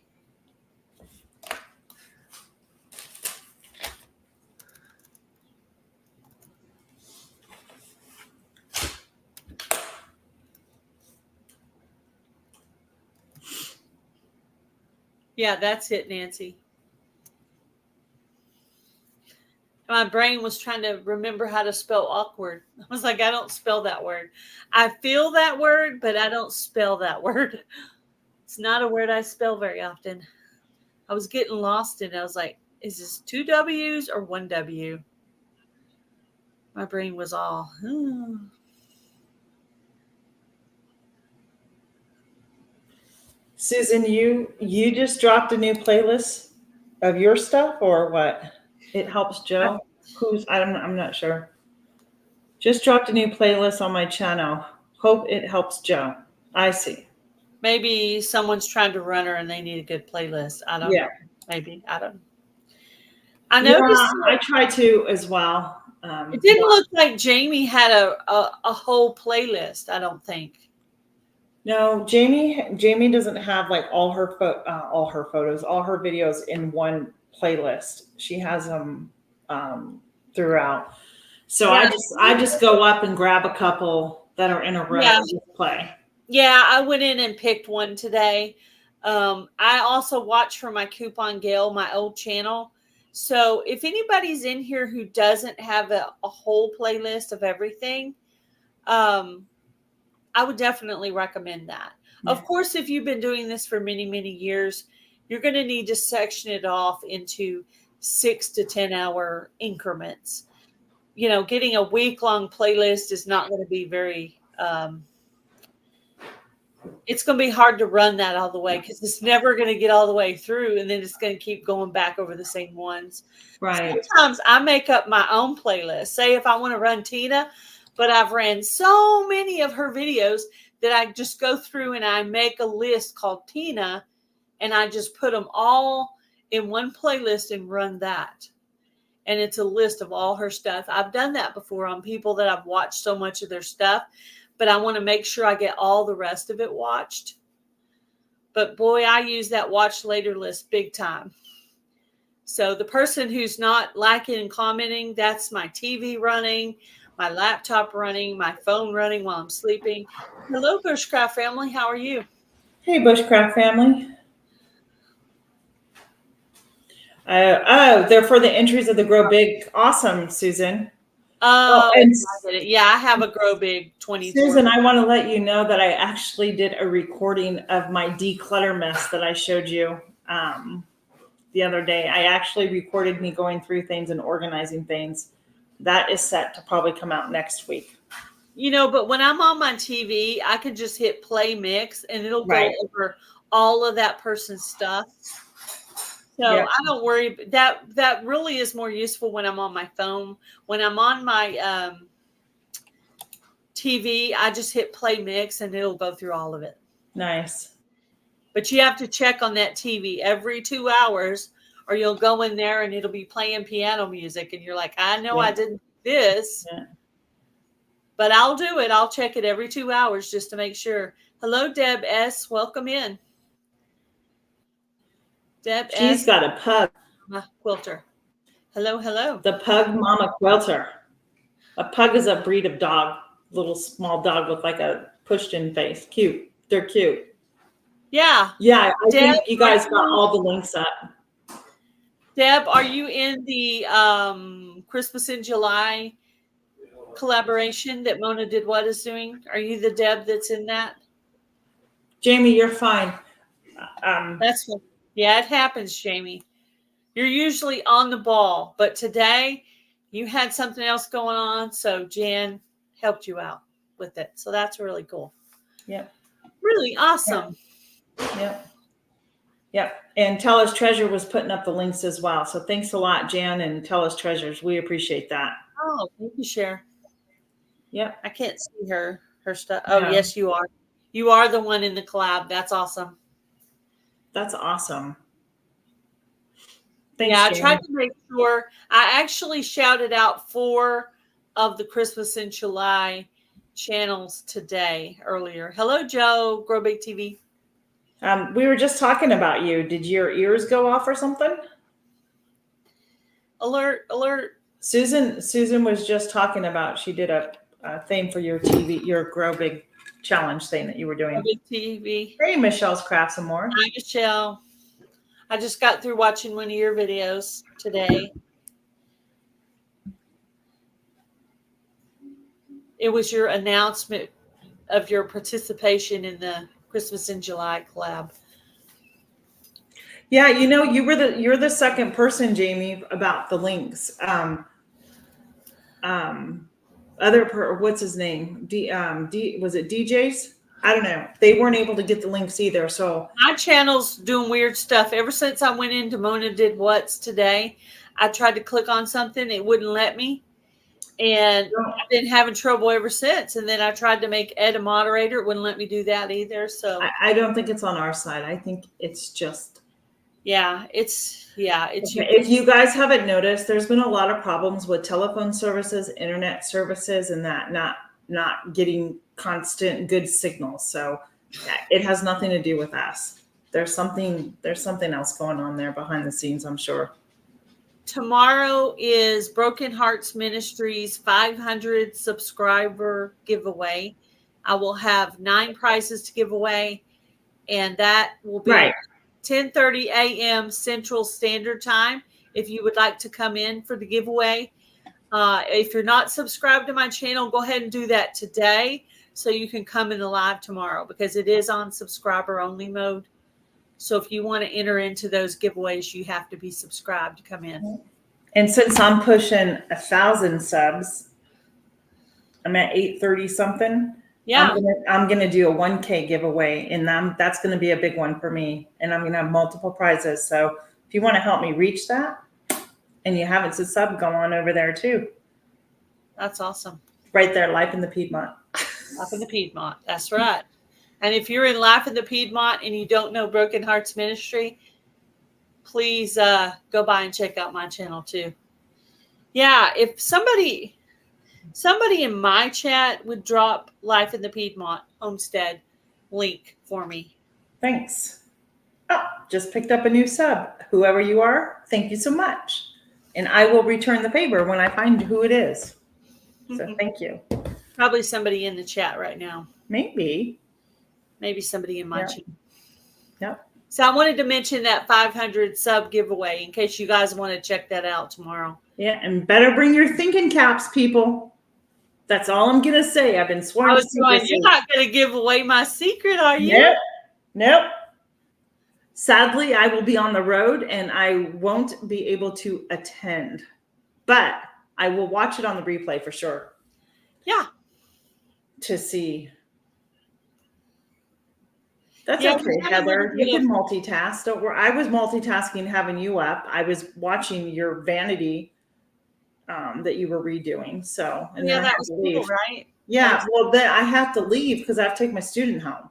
Yeah, that's it, Nancy. My brain was trying to remember how to spell awkward. I was like, I don't spell that word. I feel that word, but I don't spell that word. It's not a word I spell very often. I was getting lost in it. I was like, is this 2 W's or 1 W? My brain was all, Susan, you just dropped a new playlist of your stuff or what? It helps Joe. I'm not sure. Just dropped a new playlist on my channel. Hope it helps Joe. I see. Maybe someone's trying to run her and they need a good playlist. I don't know. Maybe. I don't know. I noticed. I try to as well. It didn't look like Jamie had a whole playlist, I don't think. No, Jamie doesn't have like all her photos, all her videos in one playlist. She has them throughout. So yeah. I just go up and grab a couple that are in a row and just play. Yeah, I went in and picked one today. I also watch for my Coupon Gale, my old channel. So if anybody's in here who doesn't have a whole playlist of everything, I would definitely recommend that. Yeah. Of course, if you've been doing this for many, many years, you're going to need to section it off into 6 to 10 hour increments. You know, getting a week-long playlist is not going to be very it's going to be hard to run that all the way because it's never going to get all the way through, and then it's going to keep going back over the same ones. Right. Sometimes I make up my own playlist. Say if I want to run Tina, but I've ran so many of her videos that I just go through and I make a list called Tina, and I just put them all in one playlist and run that. And it's a list of all her stuff. I've done that before on people that I've watched so much of their stuff, but I want to make sure I get all the rest of it watched. But boy, I use that watch later list big time. So the person who's not liking and commenting, that's my TV running, my laptop running, my phone running while I'm sleeping. Hello, Bushcraft family. How are you? Hey, Bushcraft family. They're for the entries of the Grow Big. Awesome, Susan. Oh, and I get it. Yeah, I have a Grow Big 24. Susan, I want to let you know that I actually did a recording of my declutter mess that I showed you the other day. I actually recorded me going through things and organizing things. That is set to probably come out next week. You know, but when I'm on my TV, I can just hit play mix and it'll go over all of that person's stuff. So I don't worry. That really is more useful when I'm on my phone. When I'm on my TV, I just hit play mix and it'll go through all of it. Nice. But you have to check on that TV every 2 hours or you'll go in there and it'll be playing piano music. And you're like, I know I didn't do this, but I'll do it. I'll check it every 2 hours just to make sure. Hello, Deb S. Welcome in. Deb She's S. got a pug. Quilter. Hello, hello. The pug mama quilter. A pug is a breed of dog, little small dog with like a pushed-in face. Cute. They're cute. Yeah. Yeah, I Deb, think you guys got all the links up. Deb, are you in the Christmas in July collaboration that Mona Did What is doing? Are you the Deb that's in that? Jamie, you're fine. That's what, yeah, it happens, Jamie. You're usually on the ball, but today you had something else going on, so Jan helped you out with it. So that's really cool. Yep. Really awesome. Yep. And Tell Us Treasure was putting up the links as well. So thanks a lot, Jan and Tell Us Treasures. We appreciate that. Oh, thank you, Cher. Yep. I can't see her stuff. Oh, no. Yes, you are. You are the one in the collab. That's awesome. That's awesome. Thanks, yeah, I Jamie. tried to make sure. I actually shouted out 4 of the Christmas in July channels today earlier. Hello, Joe, Grow Big TV. We were just talking about you. Did your ears go off or something? Alert, alert. Susan was just talking about, she did a thing for your TV, your Grow Big challenge thing that you were doing. Grow Big TV. Hey, Michelle's Craft some more. Hi, Michelle. I just got through watching one of your videos today. It was your announcement of your participation in the Christmas in July collab. Yeah, you know, you're the second person, Jamie, about the links. What's his name? Was it DJs? I don't know. They weren't able to get the links either. So my channel's doing weird stuff. Ever since I went into Mona Did What's today, I tried to click on something, it wouldn't let me. And I've been having trouble ever since. And then I tried to make Ed a moderator. It wouldn't let me do that either. So I don't think it's on our side. I think it's just. If you guys haven't noticed, there's been a lot of problems with telephone services, internet services, and that not getting constant good signals. So it has nothing to do with us. There's something else going on there behind the scenes, I'm sure. Tomorrow is Broken Hearts Ministries 500 subscriber giveaway. I will have 9 prizes to give away, and that will be 10:30 a.m. Central Standard Time. If you would like to come in for the giveaway, if you're not subscribed to my channel, go ahead and do that today so you can come in the live tomorrow because it is on subscriber only mode. So if you want to enter into those giveaways, you have to be subscribed to come in. And since I'm pushing 1,000 subs, I'm at 830 something. Yeah. I'm gonna do a 1K giveaway, and that's gonna be a big one for me. And I'm gonna have multiple prizes. So if you want to help me reach that, and you haven't sub, go on over there too. That's awesome. Right there, Life in the Piedmont. Life in the Piedmont. That's right. And if you're in Life in the Piedmont and you don't know Broken Hearts Ministry, please go by and check out my channel too. Yeah, if somebody in my chat would drop Life in the Piedmont Homestead link for me. Thanks. Oh, just picked up a new sub. Whoever you are, thank you so much. And I will return the favor when I find who it is. So thank you. Probably somebody in the chat right now. Maybe Somebody in my channel. Yep. So I wanted to mention that 500 sub giveaway in case you guys want to check that out tomorrow. Yeah, and better bring your thinking caps, people. That's all I'm gonna say. I've been sworn to secrecy. You're not gonna give away my secret, are you? Nope. Sadly, I will be on the road and I won't be able to attend, but I will watch it on the replay for sure. Yeah. To see. That's okay, Heather. You can multitask. Don't worry. I was multitasking having you up. I was watching your vanity that you were redoing. So, and yeah, that was cool, right? Yeah. Well, then I have to leave because I have to take my student home.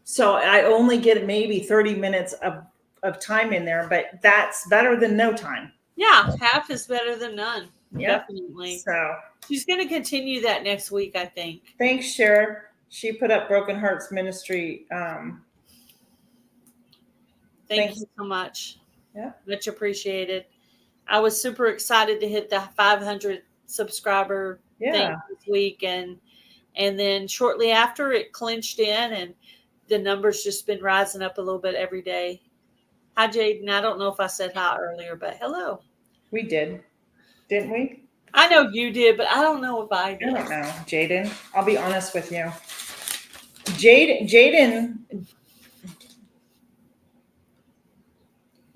So I only get maybe 30 minutes of time in there, but that's better than no time. Yeah, half is better than none. Yep. Definitely. So she's going to continue that next week, I think. Thanks, Cher. She put up Broken Hearts Ministry. Thank you so much. Yeah. Much appreciated. I was super excited to hit the 500 subscriber thing this week. And then shortly after it clinched in and the numbers just been rising up a little bit every day. Hi, Jaden. I don't know if I said hi earlier, but hello. We did. Didn't we? I know you did, but I don't know if I did. I don't know, Jaden. I'll be honest with you. Jaden.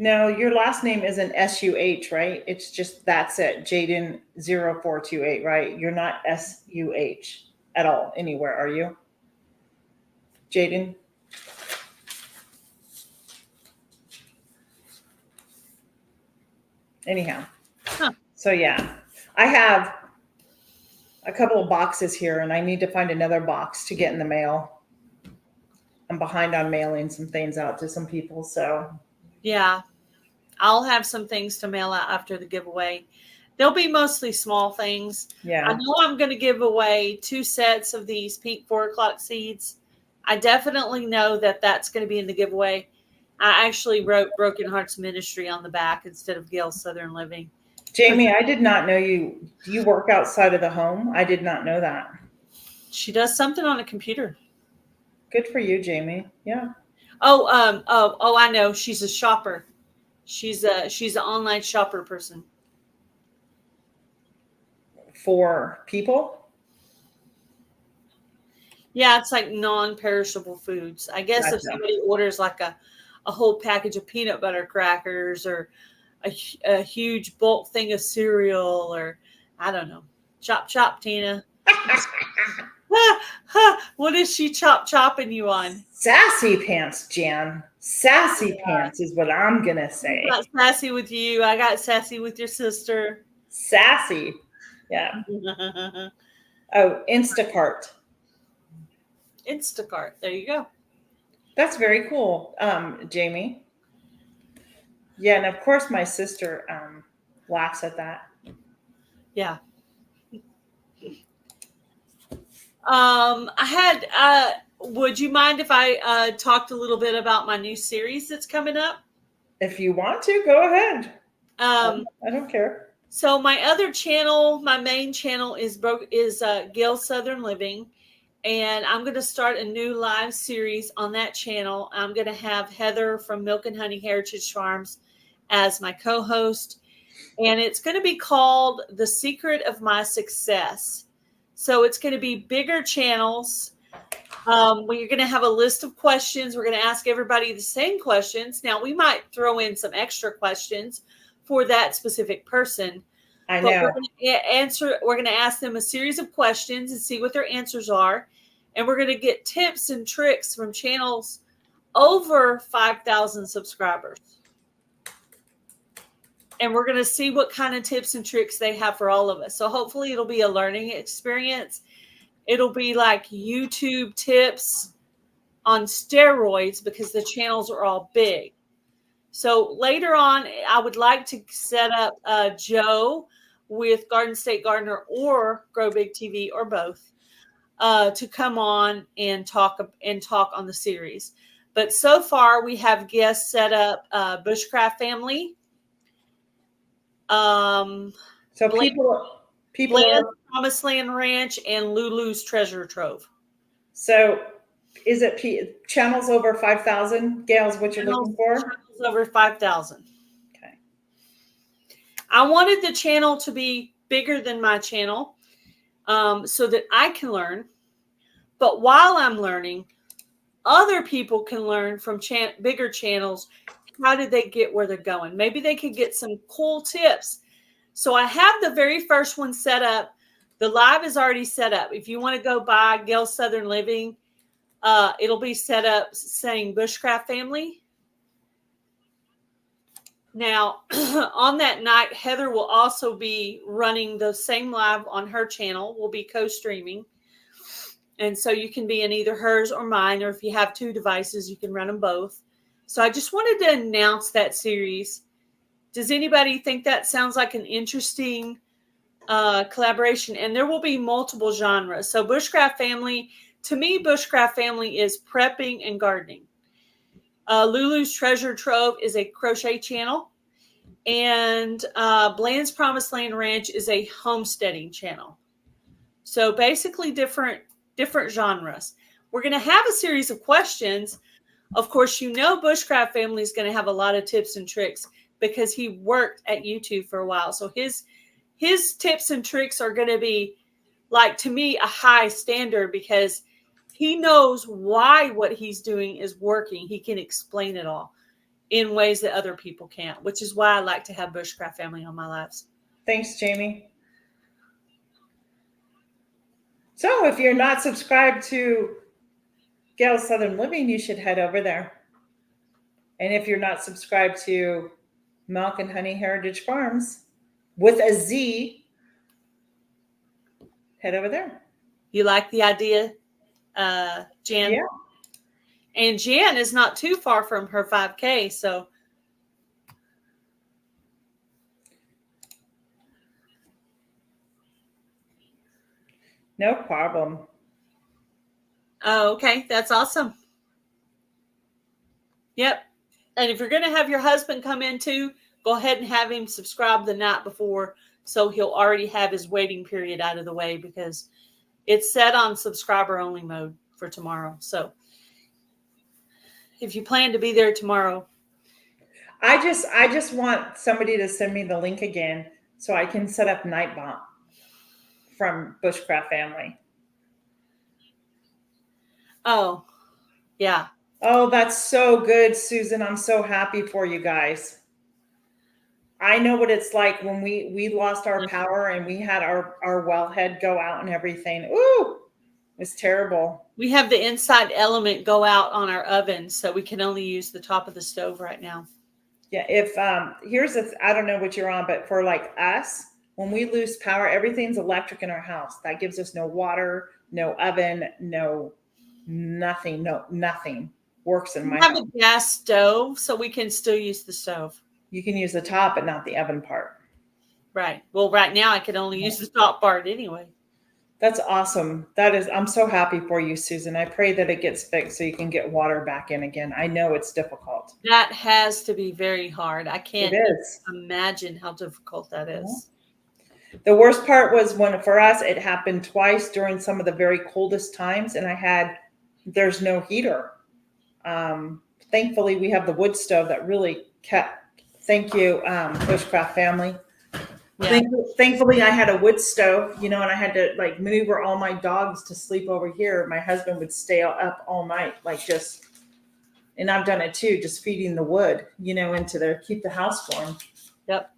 No, your last name isn't SUH, right? It's just, that's it. Jaden 0428, right? You're not SUH at all anywhere, are you? Jaden? Anyhow. Huh. So yeah, I have a couple of boxes here and I need to find another box to get in the mail. I'm behind on mailing some things out to some people, so. Yeah, I'll have some things to mail out after the giveaway. They'll be mostly small things. Yeah. I know I'm going to give away 2 sets of these pink 4 o'clock seeds. I definitely know that that's going to be in the giveaway. I actually wrote Broken Hearts Ministry on the back instead of Gail Southern Living. Jamie, I did not know you work outside of the home. I did not know that. She does something on a computer. Good for you, Jamie. Yeah. Oh, I know. She's a shopper. She's an online shopper person. For people? Yeah, it's like non-perishable foods. I guess if somebody orders like a whole package of peanut butter crackers or a huge bulk thing of cereal or I don't know. Chop, Tina. What is she chopping you on? Sassy pants, Jan. Sassy pants is what I'm going to say. I got sassy with you. I got sassy with your sister. Sassy. Yeah. Oh, Instacart. Instacart. There you go. That's very cool, Jamie. Yeah, and of course my sister laughs at that. Yeah. Would you mind if I talked a little bit about my new series that's coming up? If you want to, go ahead. I don't care. So my other channel, my main channel is Gail Southern Living. And I'm going to start a new live series on that channel. I'm going to have Heather from Milk and Honey Heritage Farms as my co-host. And it's going to be called The Secret of My Success. So it's going to be bigger channels. You're going to have a list of questions. We're going to ask everybody the same questions. Now, we might throw in some extra questions for that specific person. I know. We're going to ask them a series of questions and see what their answers are. And we're going to get tips and tricks from channels over 5,000 subscribers. And we're going to see what kind of tips and tricks they have for all of us. So hopefully it'll be a learning experience. It'll be like YouTube tips on steroids because the channels are all big. So later on, I would like to set up Joe with Garden State Gardener or Grow Big TV or both to come on and talk on the series. But so far, we have guests set up Bushcraft Family. So people Bland's Promised Land Ranch and Lulu's Treasure Trove. So is it channels over 5,000? Gail's what you're looking for? Channels over 5,000. Okay. I wanted the channel to be bigger than my channel so that I can learn. But while I'm learning, other people can learn from bigger channels. How did they get where they're going? Maybe they could get some cool tips. So I have the very first one set up. The live is already set up. If you want to go by Gail's Southern Living, it'll be set up saying Bushcraft Family. Now, on that night, Heather will also be running the same live on her channel. We'll be co-streaming. And so you can be in either hers or mine, or if you have two devices, you can run them both. So I just wanted to announce that series. Does anybody think that sounds like an interesting collaboration? And there will be multiple genres. So Bushcraft Family, to me, Bushcraft Family is prepping and gardening. Lulu's Treasure Trove is a crochet channel. And Bland's Promised Land Ranch is a homesteading channel. So basically different genres. We're going to have a series of questions. Of course, Bushcraft Family is going to have a lot of tips and tricks because he worked at YouTube for a while. So his tips and tricks are going to be, like, to me, a high standard because he knows why what he's doing is working. He can explain it all in ways that other people can't, which is why I like to have Bushcraft Family on my lives. Thanks, Jamie. So if you're not subscribed to Gail's Southern Living, you should head over there. And if you're not subscribed to Milk and Honey Heritage Farms with a Z, head over there. You like the idea, Jan? Yeah. And Jan is not too far from her 5K, so. No problem. Oh, okay. That's awesome. Yep. And if you're going to have your husband come in too, go ahead and have him subscribe the night before so he'll already have his waiting period out of the way because it's set on subscriber only mode for tomorrow. So if you plan to be there tomorrow. I just want somebody to send me the link again so I can set up Night Bomb from Bushcraft Family. Oh, yeah. Oh, that's so good, Susan. I'm so happy for you guys. I know what it's like when we lost our power and we had our wellhead go out and everything. Ooh, it's terrible. We have the inside element go out on our oven, so we can only use the top of the stove right now. Yeah, if I don't know what you're on, but for like us, when we lose power, everything's electric in our house. That gives us no water, no oven, nothing works in my house. We have a gas stove, so we can still use the stove. You can use the top, but not the oven part. Right. Well, right now I can only use the top part anyway. That's awesome. I'm so happy for you, Susan. I pray that it gets fixed so you can get water back in again. I know it's difficult. That has to be very hard. I can't imagine how difficult that is. The worst part was when, for us, it happened twice during some of the very coldest times, and there's no heater. Thankfully, we have the wood stove that really kept. Thank you, Bushcraft Family. Yeah. Thankfully, I had a wood stove, and I had to maneuver all my dogs to sleep over here. My husband would stay up all night, and I've done it too, just feeding the wood, into there, keep the house warm. Yep.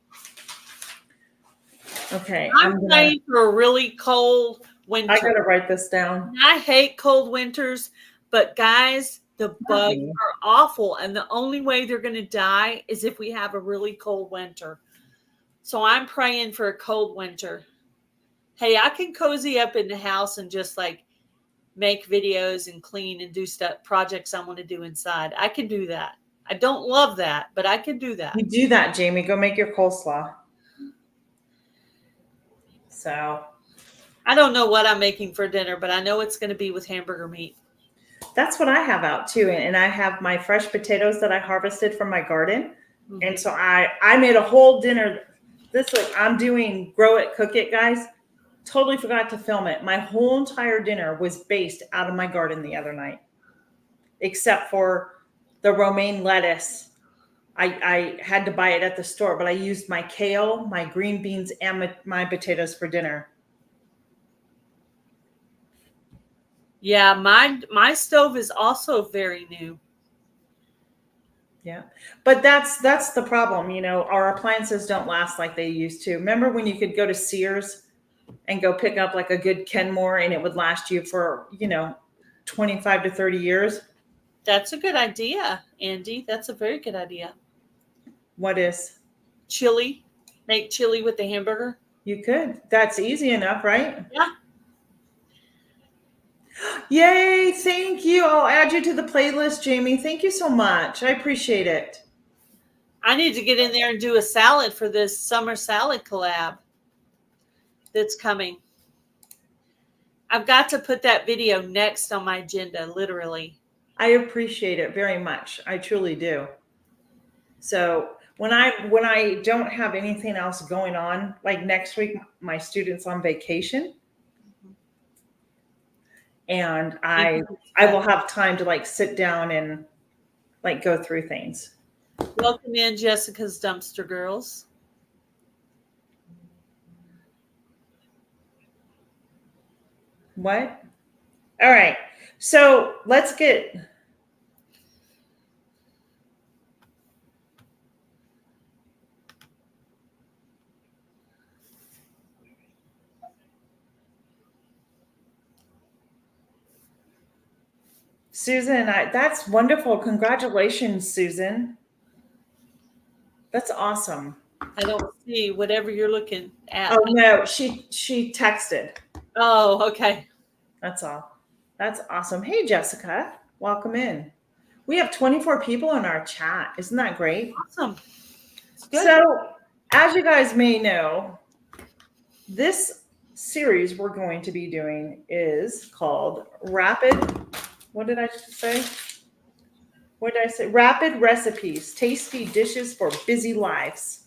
Okay. I'm praying for a really cold winter. I gotta write this down. I hate cold winters, but guys, the bugs me. are awful. And the only way they're going to die is if we have a really cold winter. So I'm praying for a cold winter. Hey, I can cozy up in the house and just like make videos and clean and do stuff, projects I want to do inside. I can do that. I don't love that, but I can do that. You do that, Jamie. Go make your coleslaw. So I don't know what I'm making for dinner, but I know it's going to be with hamburger meat. that's what I have out too. And I have my fresh potatoes that I harvested from my garden. Mm-hmm. And so I made a whole dinner. This week I'm doing grow it, cook it, guys. Totally forgot to film it. My whole entire dinner was based out of my garden the other night, except for the romaine lettuce. I had to buy it at the store, but I used my kale, my green beans, and my potatoes for dinner. Yeah, my stove is also very new. Yeah, but that's the problem. You know, our appliances don't last like they used to. Remember when you could go to Sears and go pick up like a good Kenmore and it would last you for, 25 to 30 years? That's a good idea, Andy. That's a very good idea. What is? Chili. Make chili with the hamburger. You could. That's easy enough, right? Yeah. Yay, thank you. I'll add you to the playlist, Jamie. Thank you so much. I appreciate it. I need to get in there and do a salad for this summer salad collab that's coming. I've got to put that video next on my agenda, literally. I appreciate it very much. I truly do. So when I don't have anything else going on, like next week, my student's on vacation. And I will have time to like sit down and like go through things. Welcome in, Jessica's Dumpster Girls. What? All right. So let's get. Susan, that's wonderful. Congratulations, Susan. That's awesome. I don't see whatever you're looking at. Oh no, she texted. Oh, okay. That's all. That's awesome. Hey, Jessica, welcome in. We have 24 people in our chat. Isn't that great? Awesome. Good. So, as you guys may know, this series we're going to be doing is called Rapid. What did I say? What did I say? Rapid recipes, tasty dishes for busy lives.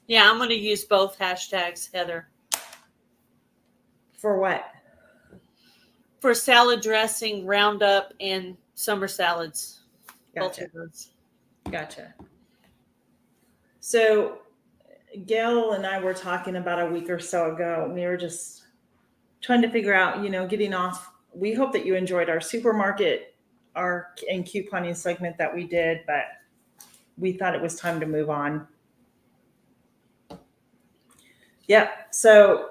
Yeah, I'm going to use both hashtags, Heather. For what? For salad dressing, Roundup, and summer salads. Gotcha. Gotcha. So Gail and I were talking about a week or so ago. We were just trying to figure out, getting off. We hope that you enjoyed our supermarket, and couponing segment that we did, but we thought it was time to move on. Yep. So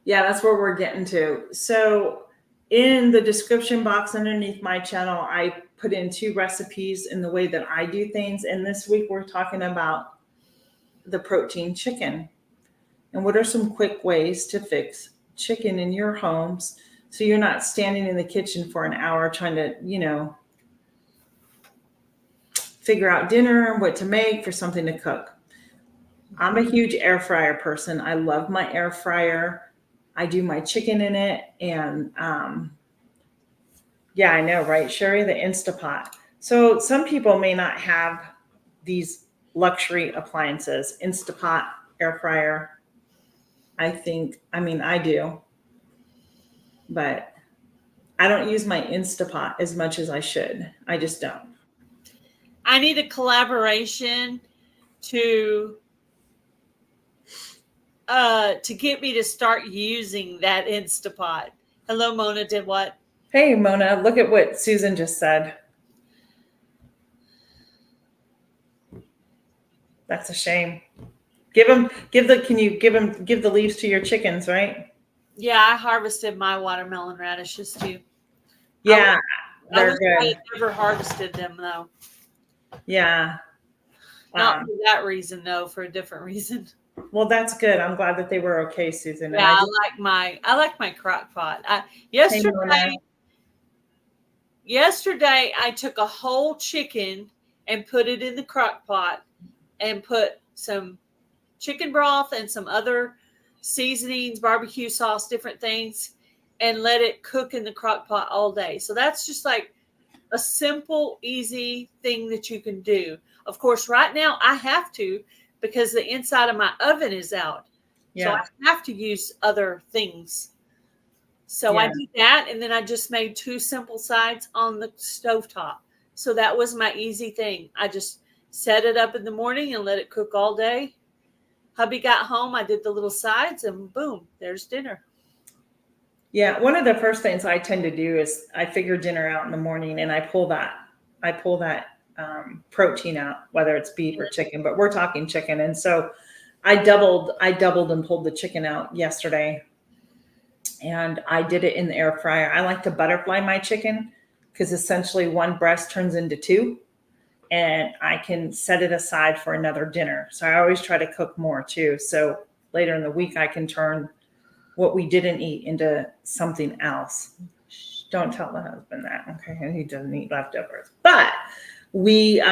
yeah, that's where we're getting to. So in the description box underneath my channel, I put in 2 recipes in the way that I do things. And this week we're talking about the protein chicken and what are some quick ways to fix chicken in your homes so you're not standing in the kitchen for an hour trying to, figure out dinner and what to make for something to cook. I'm a huge air fryer person. I love my air fryer. I do my chicken in it. And yeah, I know, right, Sherry? The Instapot. So some people may not have these luxury appliances. Instapot, air fryer. I do. But I don't use my Instapot as much as I should. I just don't. I need a collaboration to get me to start using that Instapot. Hello, Mona. Did what? Hey, Mona, look at what Susan just said. That's a shame. Give the leaves to your chickens, right? Yeah, I harvested my watermelon radishes too. Yeah, I they're wish I good. had never harvested them though. Yeah. Not for that reason though, for a different reason. Well, that's good. I'm glad that they were okay, Susan. And Yeah, I just, I like my crock pot. hey, Mona. Yesterday I took a whole chicken and put it in the crock pot and put some chicken broth and some other seasonings, barbecue sauce, different things, and let it cook in the crock pot all day. So that's just like a simple, easy thing that you can do. Of course, right now I have to because the inside of my oven is out. So I Yeah. have to use other things. So I Yeah. did that, and then I just made 2 simple sides on the stovetop. So that was my easy thing. I just set it up in the morning and let it cook all day. Hubby got home, I did the little sides, and boom, there's dinner. Yeah. One of the first things I tend to do is I figure dinner out in the morning and I pull that protein out, whether it's beef or chicken, but we're talking chicken. And so I doubled and pulled the chicken out yesterday, and I did it in the air fryer. I like to butterfly my chicken because essentially one breast turns into 2, and I can set it aside for another dinner. So I always try to cook more too. So later in the week, I can turn what we didn't eat into something else. Shh, don't tell the husband that, okay? And he doesn't eat leftovers. But we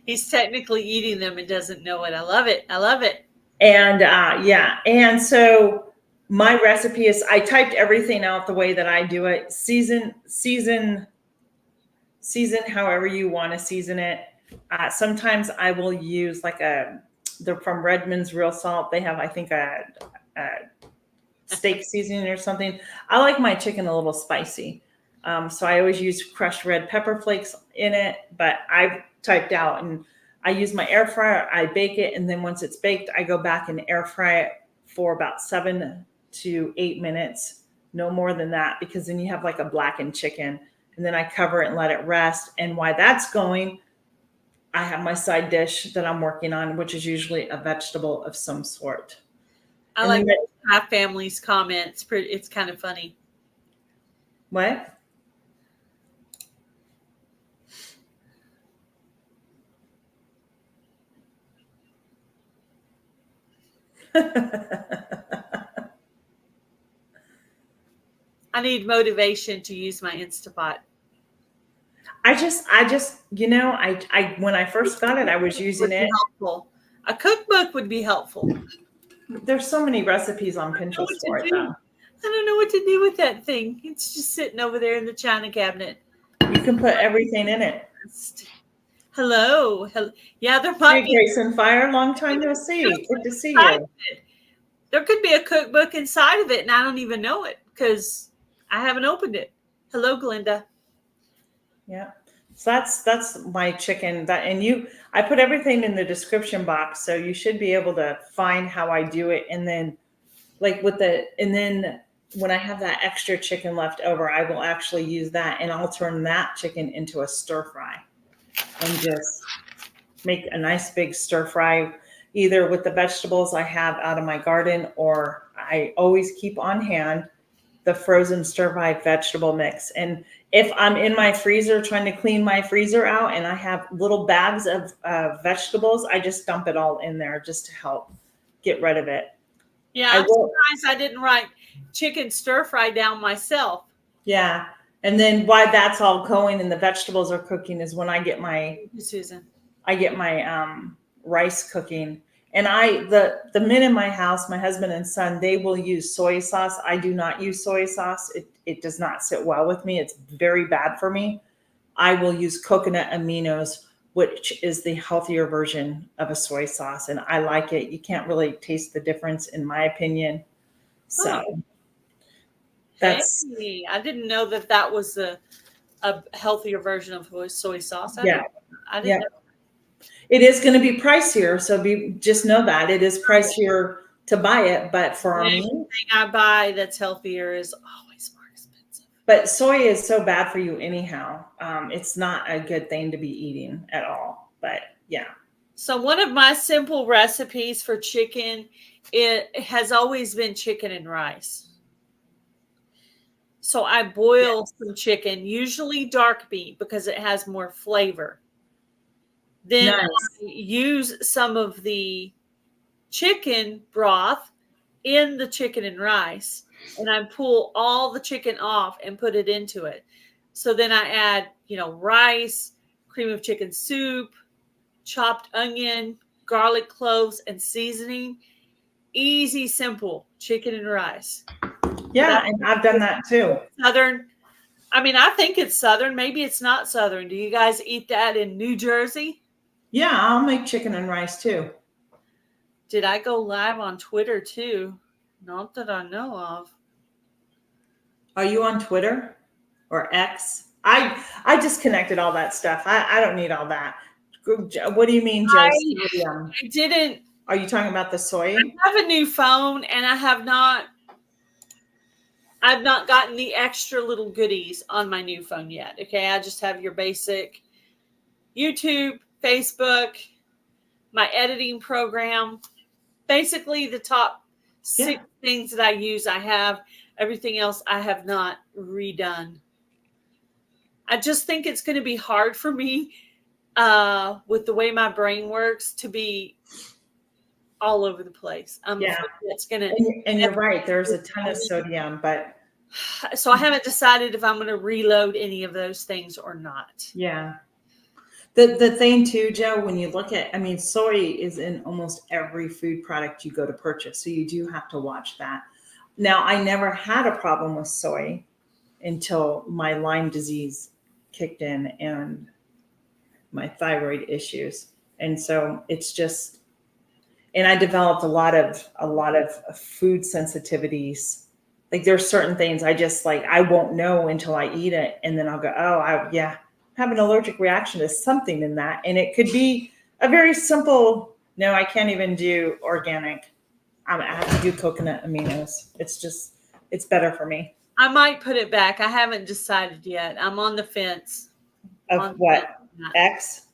He's technically eating them and doesn't know it. I love it. I love it. and yeah, and so my recipe is I typed everything out the way that I do it. Season however you want to season it. Sometimes I will use like they're from Redmond's Real Salt. They have, I think, a steak seasoning or something. I like my chicken a little spicy. So I always use crushed red pepper flakes in it, but I've typed out and I use my air fryer, I bake it, and then once it's baked, I go back and air fry it for about 7 to 8 minutes, no more than that, because then you have like a blackened chicken. And then I cover it and let it rest. And while that's going, I have my side dish that I'm working on, which is usually a vegetable of some sort. I And like then my family's comments. It's kind of funny. what? I need motivation to use my Instapot. When I first got it, I was using it. Helpful. A cookbook would be helpful. There's so many recipes on Pinterest for it, though. I don't know what to do with that thing. It's just sitting over there in the china cabinet. You can put everything in it. Hello. Yeah, there might be. Grayson Fire, long time no see. Good to see you. There could be a cookbook inside of it, and I don't even know it because I haven't opened it. Hello, Glinda. Yeah. So that's my chicken. I put everything in the description box, so you should be able to find how I do it. And then when I have that extra chicken left over, I will actually use that, and I'll turn that chicken into a stir fry and just make a nice big stir fry, either with the vegetables I have out of my garden, or I always keep on hand the frozen stir fry vegetable mix. And if I'm in my freezer trying to clean my freezer out and I have little bags of vegetables, I just dump it all in there just to help get rid of it. Yeah, I'm surprised I didn't write chicken stir fry down myself. Yeah. And then while that's all going and the vegetables are cooking is when I get my rice cooking. And the men in my house, my husband and son, they will use soy sauce. I do not use soy sauce. It does not sit well with me. It's very bad for me. I will use coconut aminos, which is the healthier version of a soy sauce. And I like it. You can't really taste the difference in my opinion. So Hey, I didn't know that was a healthier version of soy sauce. I didn't know. It is going to be pricier, so just know that it is pricier to buy it. But for me, anything I buy that's healthier is always more expensive. But soy is so bad for you anyhow. It's not a good thing to be eating at all. But yeah. So one of my simple recipes for chicken it has always been chicken and rice. So I boil some chicken, usually dark meat because it has more flavor. Then Nice. I use some of the chicken broth in the chicken and rice, and I pull all the chicken off and put it into it. So then I add, rice, cream of chicken soup, chopped onion, garlic cloves, and seasoning. Easy, simple chicken and rice. Yeah, and I've done that too. Southern. I mean, I think it's Southern. Maybe it's not Southern. Do you guys eat that in New Jersey? Yeah, I'll make chicken and rice too. Did I go live on Twitter too? Not that I know of. Are you on Twitter or X? I disconnected all that stuff. I don't need all that. What do you mean, Joe? I didn't. Are you talking about the soy? I have a new phone, and I've not gotten the extra little goodies on my new phone yet. Okay, I just have your basic YouTube, Facebook, my editing program. Basically, the top 6 things that I use, I have. Everything else, I have not redone. I just think it's going to be hard for me with the way my brain works to be all over the place. It's going to. And you're right. There's a ton of sodium, but. So I haven't decided if I'm going to reload any of those things or not. Yeah. The thing too, Joe, when you look at, soy is in almost every food product you go to purchase. So you do have to watch that. Now, I never had a problem with soy until my Lyme disease kicked in and my thyroid issues. And so it's just, and I developed a lot of food sensitivities. Like there's certain things I won't know until I eat it. And then I'll go, have an allergic reaction to something in that. And it could be a very simple, no, I can't even do organic. I have to do coconut aminos. It's better for me. I might put it back. I haven't decided yet. I'm on the fence. Of what? X?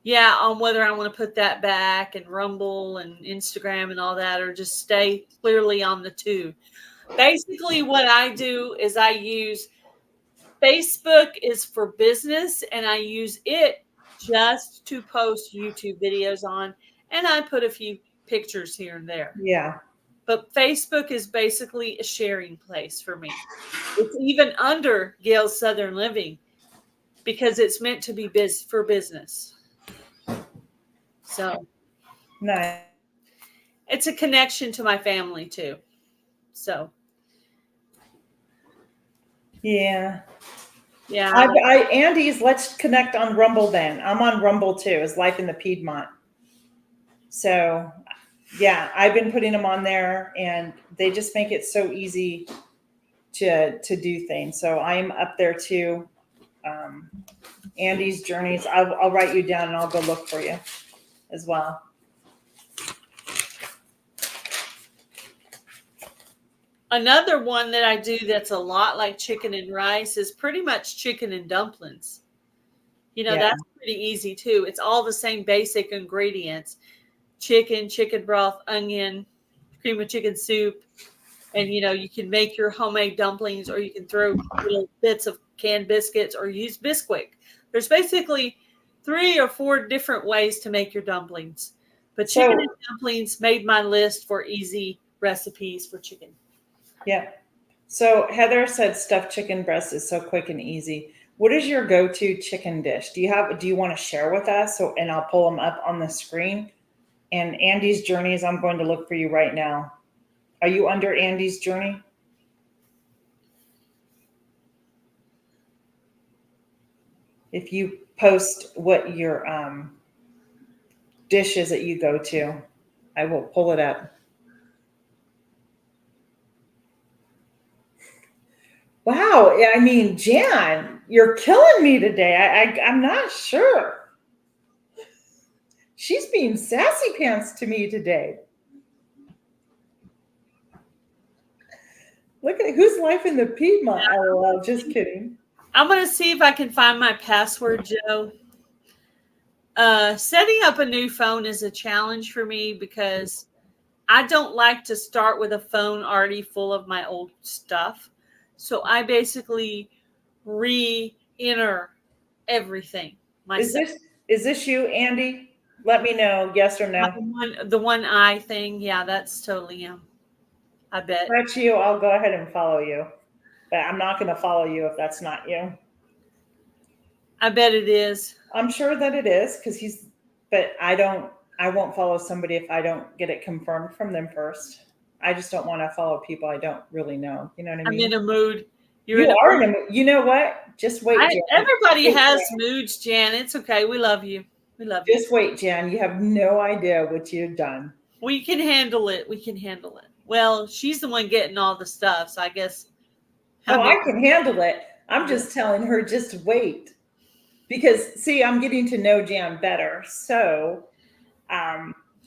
Yeah, on whether I want to put that back and Rumble and Instagram and all that, or just stay clearly on the 2. Basically, what I do is I use Facebook is for business, and I use it just to post YouTube videos on, and I put a few pictures here and there. Yeah. But Facebook is basically a sharing place for me. It's even under Gail's Southern Living because it's meant to be for business. So, nice. It's a connection to my family too. So, yeah. Yeah. Andy's, let's connect on Rumble then. I'm on Rumble too, is Life in the Piedmont. So, yeah, I've been putting them on there and they just make it so easy to do things. So I'm up there too. Andy's Journeys. I'll write you down and I'll go look for you as well. Another one that I do that's a lot like chicken and rice is pretty much chicken and dumplings. That's pretty easy too. It's all the same basic ingredients. Chicken broth, onion, cream of chicken soup. And, you can make your homemade dumplings or you can throw little bits of canned biscuits or use Bisquick. There's basically 3 or 4 different ways to make your dumplings. But chicken and dumplings made my list for easy recipes for chicken. Yeah. So Heather said stuffed chicken breast is so quick and easy. What is your go-to chicken dish? Do you want to share with us? And I'll pull them up on the screen. And Andy's Journeys, I'm going to look for you right now. Are you under Andy's Journey? If you post what your dish is that you go to, I will pull it up. Wow. Jan, you're killing me today. I'm not sure. She's being sassy pants to me today. Look at who's Life in the Piedmont. LOL. Just kidding. I'm going to see if I can find my password, Joe. Setting up a new phone is a challenge for me because I don't like to start with a phone already full of my old stuff. So I basically re-enter everything Is myself. this you, Andy? Let me know, yes or no. The one eye thing, yeah, that's totally him. I bet. If that's you, I'll go ahead and follow you. But I'm not going to follow you if that's not you. I bet it is. I'm sure that it is because but I won't follow somebody if I don't get it confirmed from them first. I just don't want to follow people I don't really know. You know what I I'm mean? in a mood. You're You in a are mood. in a mood. You know what? Just wait, Jan. Everybody Wait, has Jan. moods, Jan. It's okay. We love you. We love you. Just wait, Jan. You have no idea what you've done. We can handle it. We can handle it. Well, she's the one getting all the stuff, so I guess. Oh, I can handle it. I'm just telling her just wait. Because see, I'm getting to know Jan better. So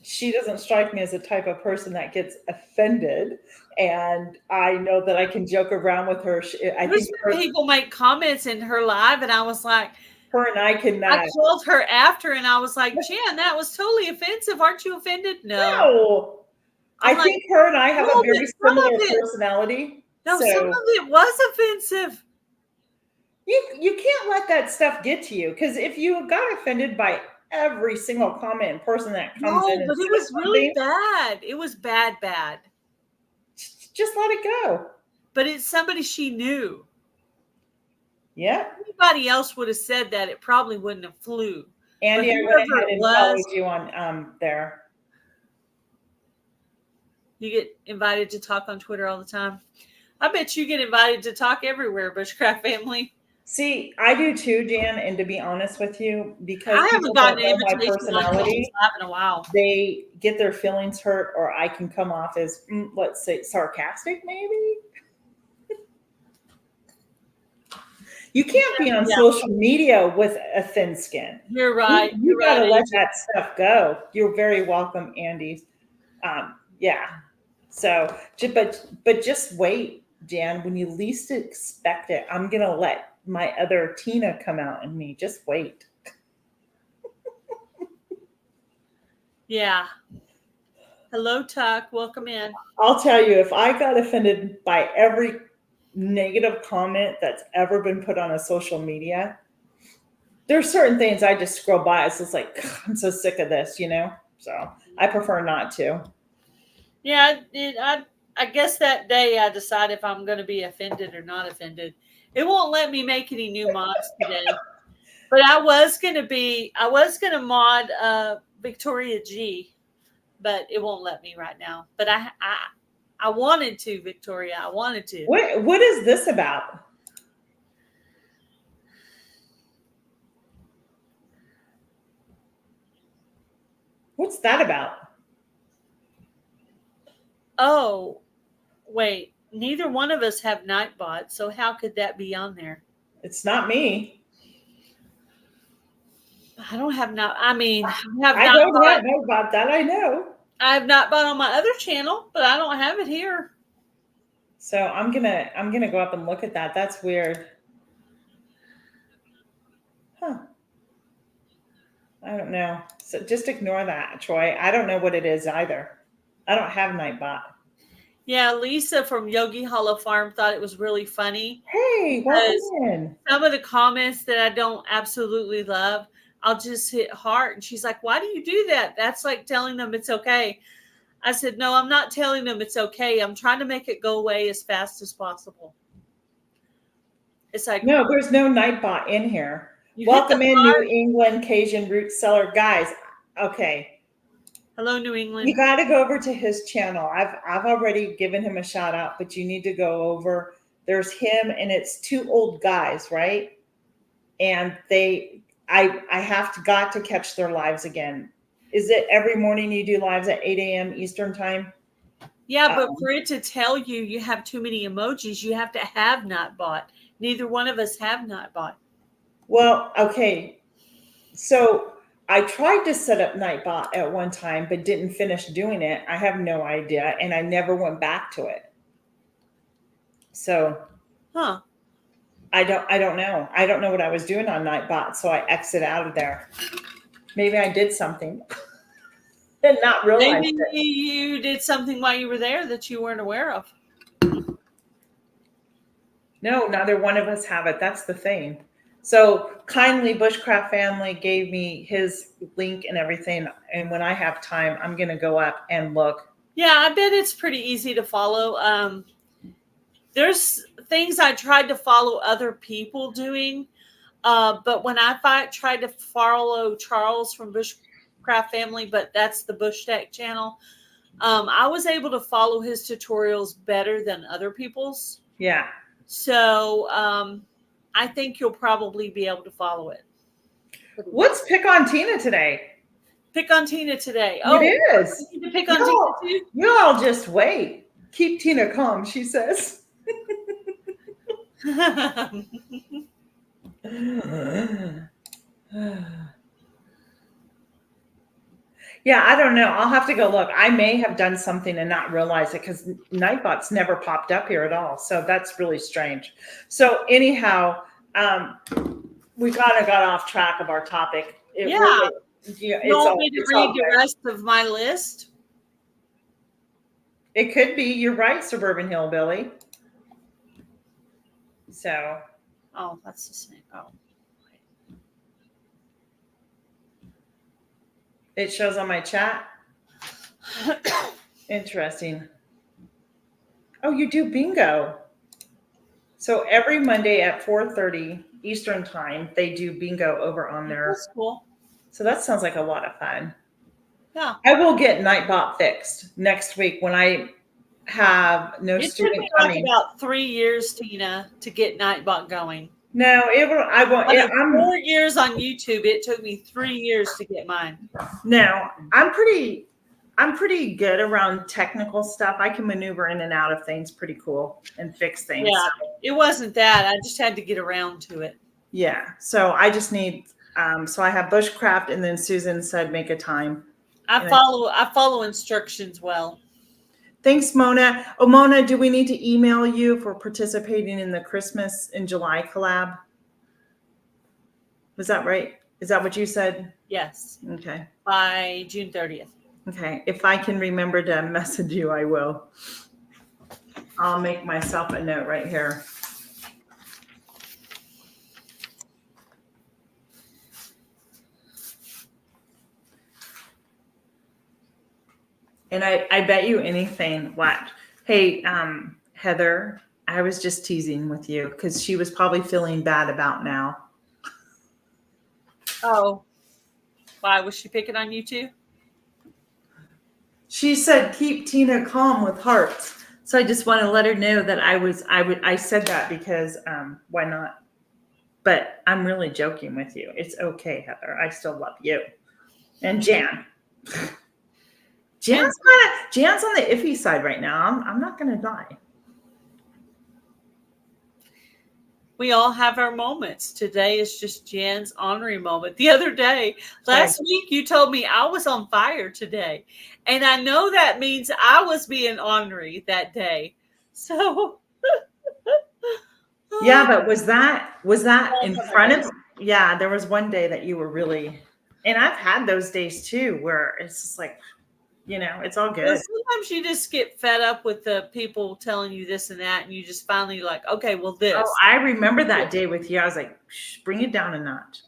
she doesn't strike me as the type of person that gets offended. And I know that I can joke around with her. I think people make comments in her live, and I was like, her and I can. I called her after, and I was like, Jan, that was totally offensive. Aren't you offended? No. I think her and I have a very similar personality. No, some of it was offensive. You can't let that stuff get to you, because if you got offended by every single comment and person that comes in, but it was really bad. It was bad. Just let it go. But it's somebody she knew. Yeah. Anybody else would have said that, it probably wouldn't have flew. Andy, I went ahead and followed you on there. You get invited to talk on Twitter all the time. I bet you get invited to talk everywhere, Bushcraft family. See, I do too, Jan. And to be honest with you, because I haven't gotten an invitation my personality in a while, they get their feelings hurt, or I can come off as, let's say, sarcastic, maybe. You can't be on social media with a thin skin. You're right. You gotta let that stuff go. You're very welcome, Andy. Yeah. So, but just wait, Jan. When you least expect it, I'm gonna let my other Tina come out in me. Just wait. Yeah. Hello, Tuck. Welcome in. I'll tell you, if I got offended by every negative comment that's ever been put on a social media, there's certain things I just scroll by. It's just like, I'm so sick of this, So I prefer not to. Yeah, I guess that day I decide if I'm going to be offended or not offended. It won't let me make any new mods today. But I was going to mod Victoria G, but it won't let me right now. But I wanted to, Victoria. I wanted to. What is this about? What's that about? Oh, wait. Neither one of us have Nightbot, so how could that be on there? It's not me. I don't have not. I mean, I don't know about that. I know. I have Nightbot on my other channel, but I don't have it here. So I'm gonna go up and look at that. That's weird. Huh. I don't know. So just ignore that, Troy. I don't know what it is either. I don't have Nightbot. Yeah, Lisa from Yogi Hollow Farm thought it was really funny. Hey, welcome in. Some of the comments that I don't absolutely love, I'll just hit heart. And she's like, why do you do that? That's like telling them it's okay. I said, no, I'm not telling them it's okay. I'm trying to make it go away as fast as possible. It's like, no, there's no Nightbot in here. Welcome in, New England Cajun root seller. Guys, okay. Hello, New England. You got to go over to his channel. I've already given him a shout out, but you need to go over. There's him, and it's two old guys, right? And I got to catch their lives again. Is it every morning you do lives at 8 a.m. Eastern time? Yeah, but for it to tell you have too many emojis, you have to have Nightbot. Neither one of us have Nightbot. Well, okay. So I tried to set up Nightbot at one time, but didn't finish doing it. I have no idea, and I never went back to it. So, I don't know. I don't know what I was doing on Nightbot, so I exit out of there. Maybe I did something. and not realize Maybe it. you did something while you were there that you weren't aware of. No, neither one of us have it. That's the thing. So kindly Bushcraft family gave me his link and everything. And when I have time, I'm going to go up and look. Yeah, I bet it's pretty easy to follow. There's things I tried to follow other people doing, but when I tried to follow Charles from Bushcraft Family, but that's the Bush Tech channel, I was able to follow his tutorials better than other people's. Yeah. So I think you'll probably be able to follow it. What's Pick on Tina today? Pick on Tina today. It is. You need to pick on Tina too? You all just wait. Keep Tina calm, she says. Yeah, I don't know. I'll have to go look. I may have done something and not realize it because Nightbot's never popped up here at all. So that's really strange. So anyhow, we kind of got off track of our topic. Yeah. Really, you want me to read the rest of my list? It could be. You're right, Suburban Hillbilly. So. Oh, that's the same. Oh. It shows on my chat. Interesting. Oh, you do bingo. So every Monday at 4:30 Eastern time, they do bingo over on there. That's cool. So that sounds like a lot of fun. Yeah. I will get Nightbot fixed next week when I have no student coming. It took coming. me like about 3 years, Tina, to get Nightbot going. No, it will. I won't. I'm 4 years on YouTube. It took me 3 years to get mine. No, I'm pretty good around technical stuff. I can maneuver in and out of things pretty cool and fix things. Yeah, it wasn't that. I just had to get around to it. Yeah. So I just need, so I have Bushcraft and then Susan said, make a time. I follow instructions well. Thanks, Mona. Oh, Mona, do we need to email you for participating in the Christmas in July collab? Was that right? Is that what you said? Yes. Okay. By June 30th. Okay. If I can remember to message you, I will. I'll make myself a note right here. And I bet you anything. What? Hey, Heather, I was just teasing with you because she was probably feeling bad about now. Oh, why was she picking on you too? She said, "Keep Tina calm with hearts." So I just want to let her know that I said that because why not? But I'm really joking with you. It's okay, Heather. I still love you. And Jan. Jan's on the iffy side right now. I'm not going to lie. We all have our moments. Today is just Jan's ornery moment. The other day, last week, you told me I was on fire today. And I know that means I was being ornery that day. So. Yeah, but was that in front of? Yeah, there was one day that you were really, and I've had those days too, where it's just like, it's all good. Well, sometimes you just get fed up with the people telling you this and that, and you just finally like, okay, well, this. Oh, I remember that day with you. I was like, bring it down a notch.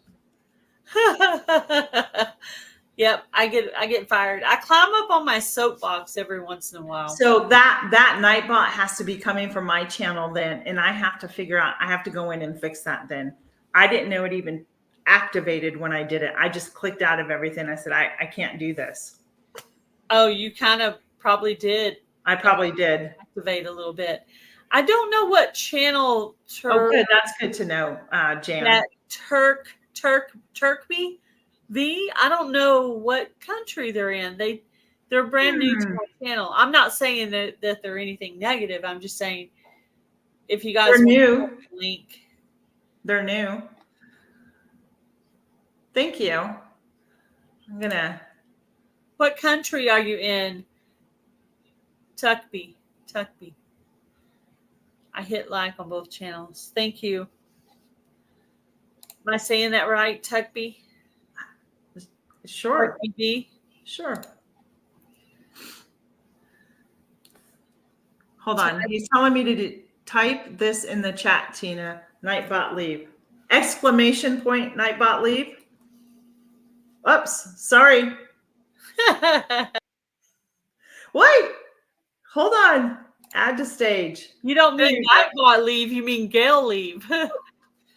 Yep, I get fired. I climb up on my soapbox every once in a while. So that Nightbot has to be coming from my channel then, and I have to figure out. I have to go in and fix that then. I didn't know it even activated when I did it. I just clicked out of everything. I said, I can't do this. Oh, you kind of probably did. I probably did activate a little bit. I don't know what channel. Oh, good. That's good to know, Jan. That Turkby V. I don't know what country they're in. They're brand new to my channel. I'm not saying that they're anything negative. I'm just saying if you guys want new the link. They're new. Thank you. I'm gonna. What country are you in? Tuckby. I hit like on both channels. Thank you. Am I saying that right, Tuckby? Sure. Tuckby? Sure. Hold on. He's telling me to type this in the chat, Tina. Nightbot leave. Exclamation point, Nightbot leave. Oops, sorry. Wait, hold on. Add to stage. You don't mean Nightbot leave, you mean Gail leave.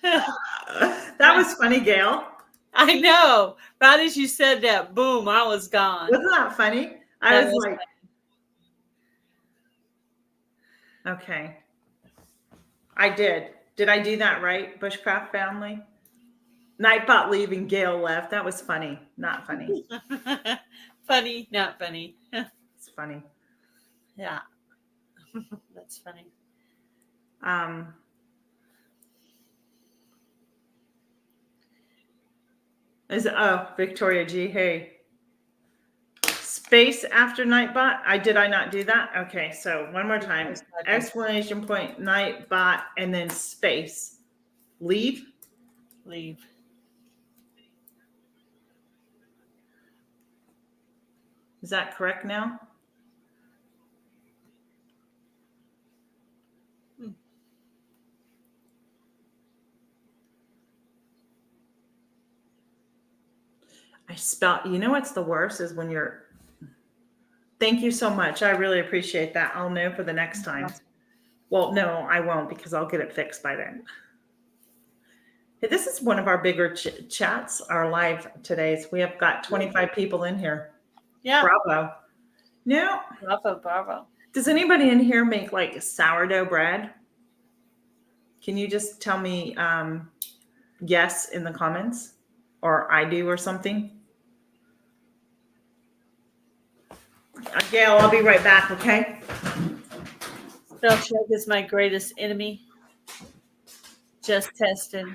That was funny, Gail. I know. Right as you said that, boom, I was gone. Wasn't that funny? I was like, funny. Okay. I did. Did I do that right, Bushcraft family? Nightbot leaving, Gail left. That was funny. Not funny. Funny, not funny. It's funny. Yeah. That's funny. Victoria G. Hey. Space after Nightbot. Did I not do that? Okay, so one more time. Exclamation point, Nightbot, and then space. Leave. Leave. Is that correct now? I spell, you know what's the worst is when you're, thank you so much. I really appreciate that. I'll know for the next time. Well, no, I won't because I'll get it fixed by then. Hey, this is one of our bigger chats, our live today. We have got 25 people in here. Yeah. Bravo. No. Bravo. Does anybody in here make like sourdough bread? Can you just tell me yes in the comments? Or I do or something? Gail, I'll be right back, okay? Spell check is my greatest enemy. Just tested.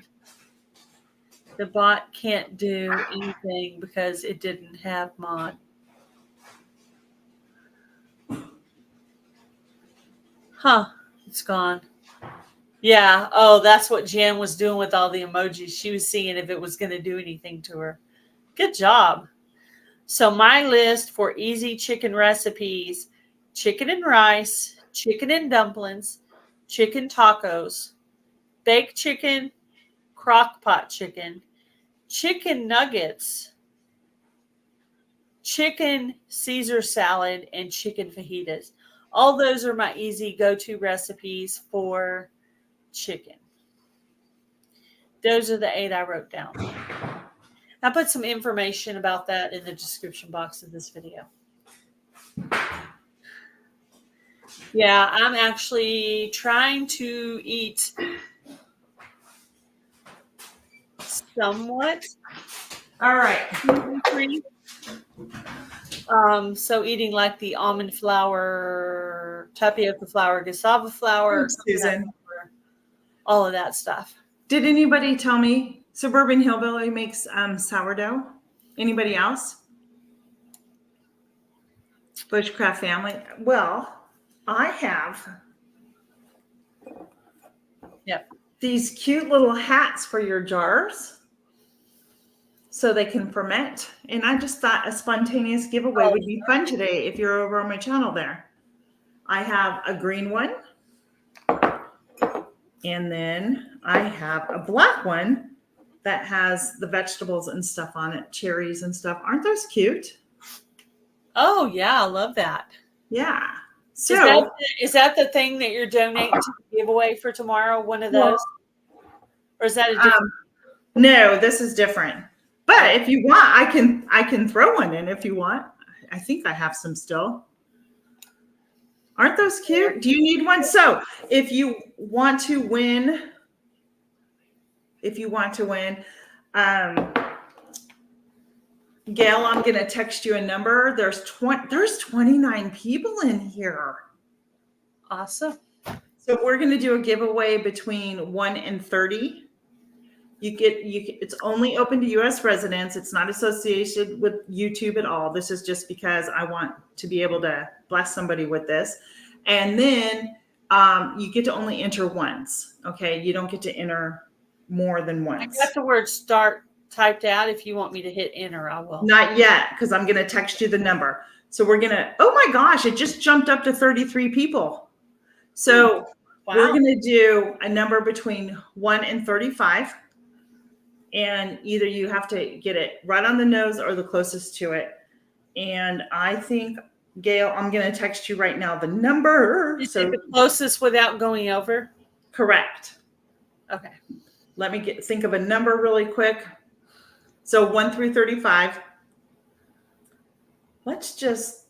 The bot can't do anything because it didn't have mod. Huh. It's gone. Yeah. Oh, that's what Jan was doing with all the emojis. She was seeing if it was going to do anything to her. Good job. So my list for easy chicken recipes: chicken and rice, chicken and dumplings, chicken tacos, baked chicken, crock pot chicken, chicken nuggets, chicken Caesar salad, and chicken fajitas. All those are my easy go-to recipes for chicken. Those are the 8 I wrote down. I put some information about that in the description box of this video. Yeah, I'm actually trying to eat somewhat. All right. So eating like the almond flour, tapioca flour, cassava flour, Susan, all of that stuff. Did anybody tell me Suburban Hillbilly makes sourdough? Anybody else? Bushcraft family. Well, I have these cute little hats for your jars so they can ferment. And I just thought a spontaneous giveaway would be fun today if you're over on my channel there. I have a green one. And then I have a black one that has the vegetables and stuff on it, cherries and stuff. Aren't those cute? Oh, yeah. I love that. Yeah. So is that the thing that you're donating to the giveaway for tomorrow? One of those? Or is that a different? No, this is different. But if you want, I can throw one in if you want. I think I have some still. Aren't those cute? Do you need one? So if you want to win, Gail, I'm going to text you a number. There's 29 people in here. Awesome. So we're going to do a giveaway between 1 and 30. It's only open to U.S. residents. It's not associated with YouTube at all. This is just because I want to be able to bless somebody with this. And then you get to only enter once. Okay. You don't get to enter more than once. I got the word start typed out. If you want me to hit enter, I will. Not yet, because I'm going to text you the number. So we're going to, oh my gosh, it just jumped up to 33 people. So we're Wow. going to do a number between 1 and 35. And either you have to get it right on the nose or the closest to it. And I think, Gail, I'm going to text you right now the number. Is So it the closest without going over? correct. Okay. Let me think of a number really quick. So 1 through 35. Let's just.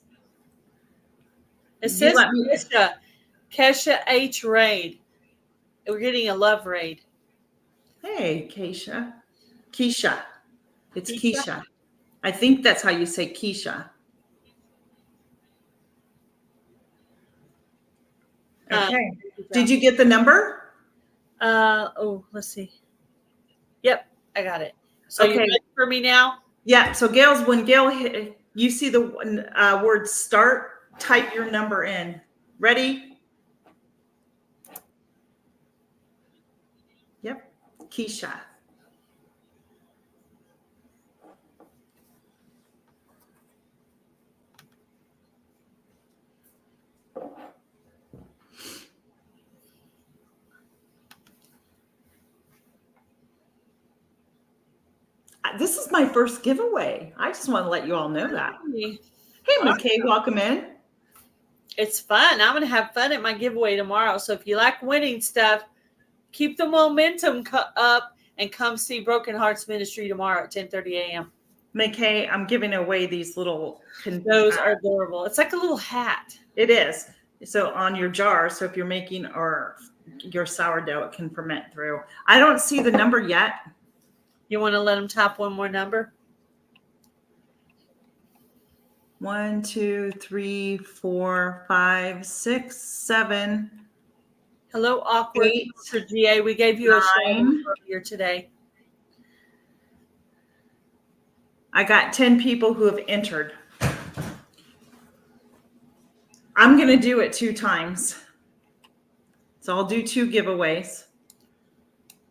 It You says let me. Kesha H. Raid. We're getting a love raid. Hey, Keisha. Keisha. It's Keisha? Keisha. I think that's how you say Keisha. Okay. Did you get the number? Let's see. Yep, I got it. So Okay. you ready for me now? Yeah. So when Gail hit, you see the word start, type your number in. Ready? Yep. Keisha. This is my first giveaway. I just want to let you all know that. Hey, McKay, welcome in. It's fun. I'm going to have fun at my giveaway tomorrow. So if you like winning stuff, keep the momentum up and come see Broken Hearts Ministry tomorrow at 10:30 a.m. McKay, I'm giving away these little. Those are adorable. It's like a little hat. It is. So on your jar, so if you're making or your sourdough, it can ferment through. I don't see the number yet. You want to let them top one more number? 1, 2, 3, 4, 5, 6, 7. Hello, awkward 8, GA. We gave you 9. a shout earlier today. I got 10 people who have entered. I'm going to do it 2 times. So I'll do 2 giveaways.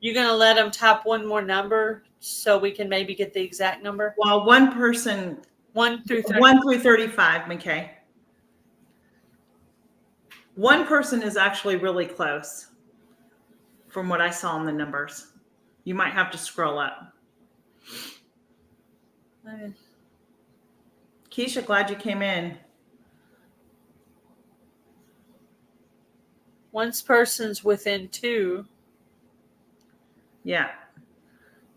You're going to let them top one more number so we can maybe get the exact number? Well, one person. 1 through 35. 1 through 35, McKay. One person is actually really close from what I saw in the numbers. You might have to scroll up. Okay. Keisha, glad you came in. Once person's within 2. Yeah.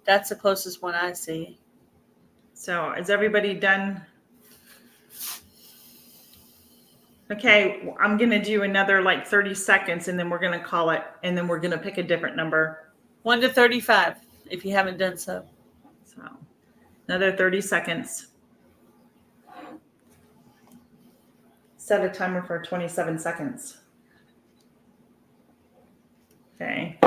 That's the closest one I see. So is everybody done? Okay, I'm going to do another like 30 seconds and then we're going to call it and then we're going to pick a different number. 1 to 35, if you haven't done so. So another 30 seconds. Set a timer for 27 seconds. Okay.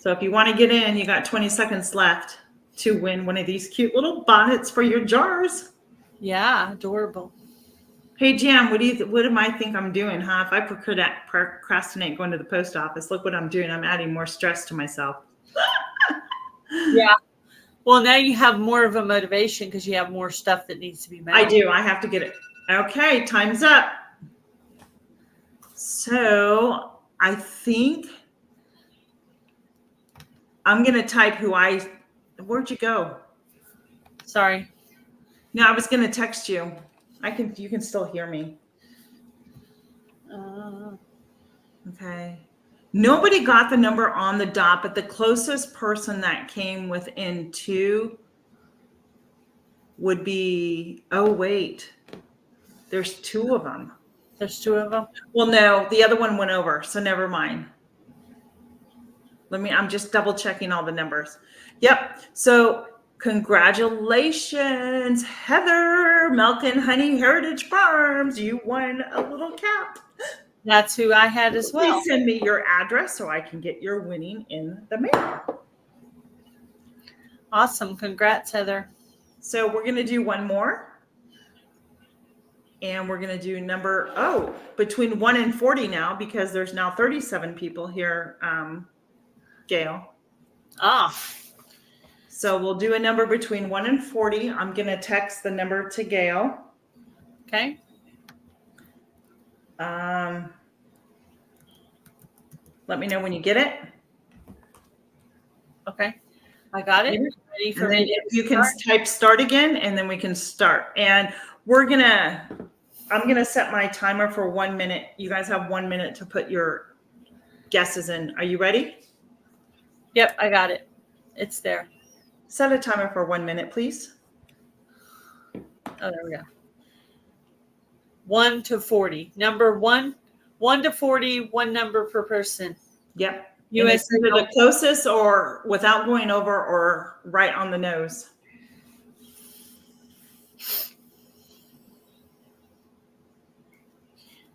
So if you want to get in, you got 20 seconds left to win one of these cute little bonnets for your jars. Yeah, adorable. Hey, Jam, what am I think I'm doing, huh? If I procrastinate going to the post office, look what I'm doing. I'm adding more stress to myself. Yeah. Well, now you have more of a motivation because you have more stuff that needs to be made. I do. I have to get it. Okay, time's up. So I think I'm going to type where'd you go? Sorry. No, I was going to text you. You can still hear me. Okay. Nobody got the number on the dot, but the closest person that came within 2 would be, oh, wait. There's 2 of them. There's 2 of them? Well, no, the other one went over, so never mind. I'm just double checking all the numbers. Yep. So congratulations, Heather, Milk and Honey Heritage Farms. You won a little cap. That's who I had as well. Please send me your address so I can get your winning in the mail. Awesome. Congrats, Heather. So we're going to do one more. And we're going to do between 1 and 40 now because there's now 37 people here, Gail. So we'll do a number between 1 and 40. I'm going to text the number to Gail. Okay. Let me know when you get it. Okay. I got it. Yeah. Ready for And then me if to you can start? type start again, and then we can start. And I'm gonna set my timer for 1 minute. You guys have 1 minute to put your guesses in. Are you ready? Yep, I got it. It's there. Set a timer for 1 minute, please. Oh, there we go. 1 to 40. Number 1 to 40, one number per person. Yep. And US it's either the closest or without going over or right on the nose.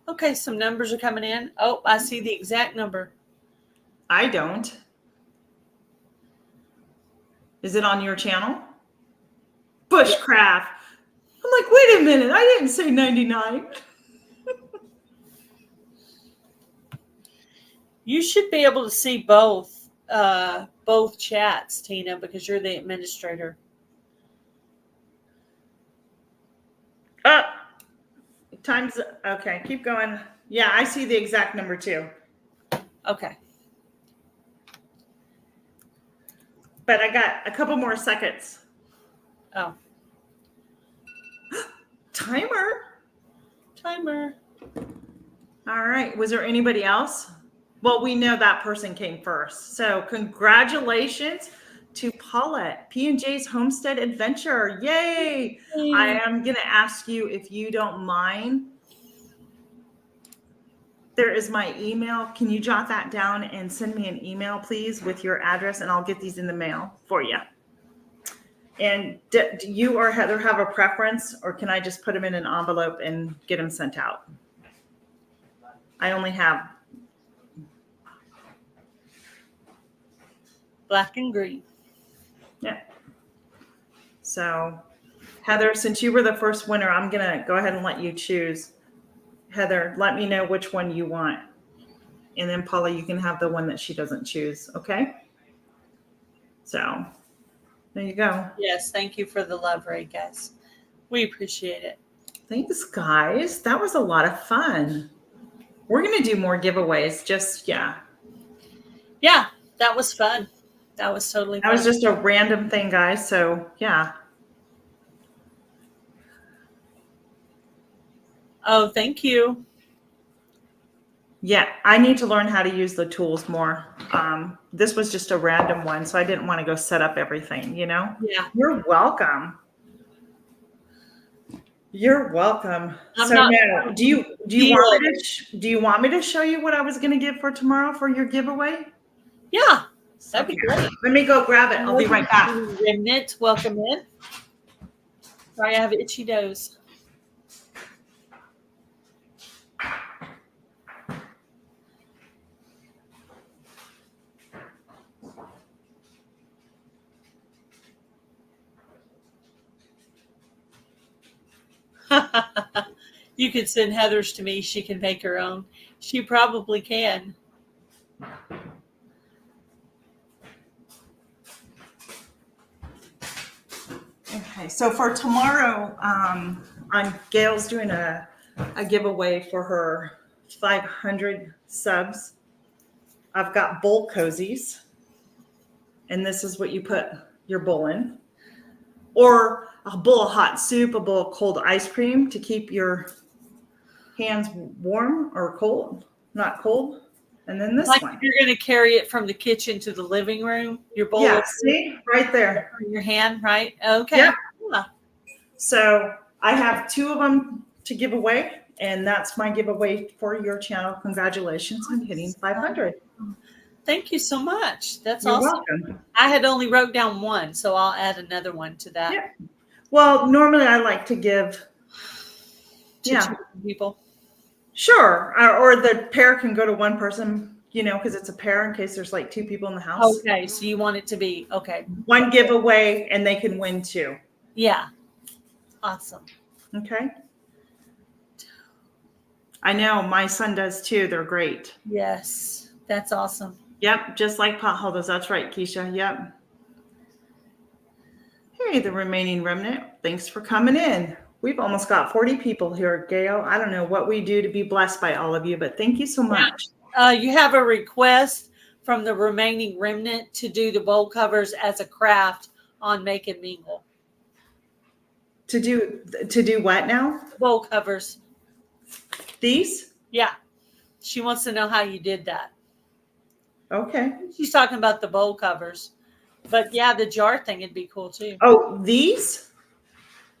Okay, some numbers are coming in. Oh, I see the exact number. I don't. Is it on your channel? Bushcraft. I'm like, wait a minute. I didn't say 99. You should be able to see both chats, Tina, because you're the administrator. Time's okay. Keep going. Yeah, I see the exact number too. Okay. But I got a couple more seconds. Oh. Timer. All right. Was there anybody else? Well, we know that person came first. So congratulations to Paulette, P&J's Homestead Adventure. Yay. I am going to ask you if you don't mind. There is my email. Can you jot that down and send me an email, please, with your address, and I'll get these in the mail for you. And do you or Heather have a preference, or can I just put them in an envelope and get them sent out? I only have Black and green. Yeah. So, Heather, since you were the first winner, I'm going to go ahead and let you choose. Heather, let me know which one you want. And then Paula, you can have the one that she doesn't choose. Okay. So there you go. Yes. Thank you for the love, Ray, guys. We appreciate it. Thanks, guys. That was a lot of fun. We're going to do more giveaways. Yeah, that was fun. That was totally fun. That was just a random thing, guys. So yeah. Oh, thank you. Yeah, I need to learn how to use the tools more. This was just a random one, so I didn't want to go set up everything, you know? Yeah. You're welcome. You're welcome. I'm So not- now, do you want me to show you what I was going to give for tomorrow for your giveaway? Yeah, that'd be great. Let me go grab it. I'll be right back. Remnant, welcome in. Sorry, I have itchy nose. You could send Heather's to me. She can make her own. She probably can. Okay, so for tomorrow, Gail's doing a giveaway for her 500 subs. I've got bowl cozies, and this is what you put your bowl in, or a bowl of hot soup, a bowl of cold ice cream to keep your hands warm or cold, not cold. And then this one. You're going to carry it from the kitchen to the living room. Your bowl. Yeah, see, right there. Your hand, right? Okay. Yep. Yeah. So I have 2 of them to give away, and that's my giveaway for your channel. Congratulations on hitting 500. Thank you so much. That's You're awesome. welcome. I had only wrote down 1, so I'll add another one to that. Yeah. Well, normally I like to give to 2 people. Sure. Or the pair can go to one person, you know, because it's a pair in case there's like 2 people in the house. Okay. So you want it to be, okay. One giveaway and they can win 2. Yeah. Awesome. Okay. I know my son does too. They're great. Yes. That's awesome. Yep. Just like potholders. That's right, Keisha. Yep. Hey, the remaining remnant. Thanks for coming in. We've almost got 40 people here, Gail. I don't know what we do to be blessed by all of you, but thank you so much. You have a request from the remaining remnant to do the bowl covers as a craft on Make and Mingle. To do what now? Bowl covers. These? Yeah. She wants to know how you did that. Okay. She's talking about the bowl covers. But yeah, the jar thing would be cool too. Oh, these?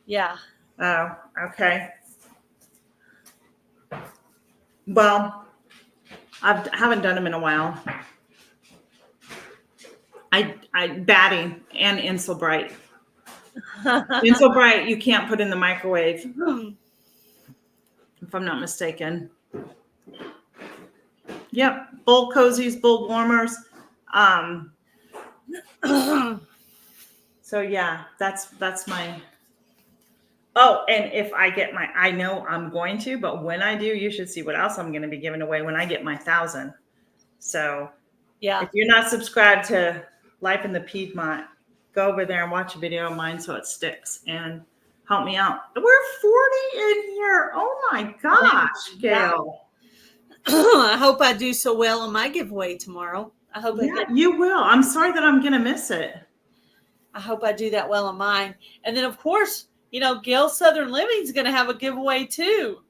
Yeah. Oh, okay. Well, I haven't done them in a while. I batting and Insel Bright. Insel Bright you can't put in the microwave, if I'm not mistaken. Yep, bowl cozies, bowl warmers. So yeah, that's my. Oh, and if I get I know I'm going to, but when I do, you should see what else I'm going to be giving away when I get my 1,000. So yeah, if you're not subscribed to Life in the Piedmont, go over there and watch a video of mine so it sticks and help me out. We're 40 in here. Oh my gosh, Gail. I hope I do so well on my giveaway tomorrow. I hope you will. I'm sorry that I'm going to miss it. I hope I do that well on mine. And then, of course, Gail Southern Living is going to have a giveaway too.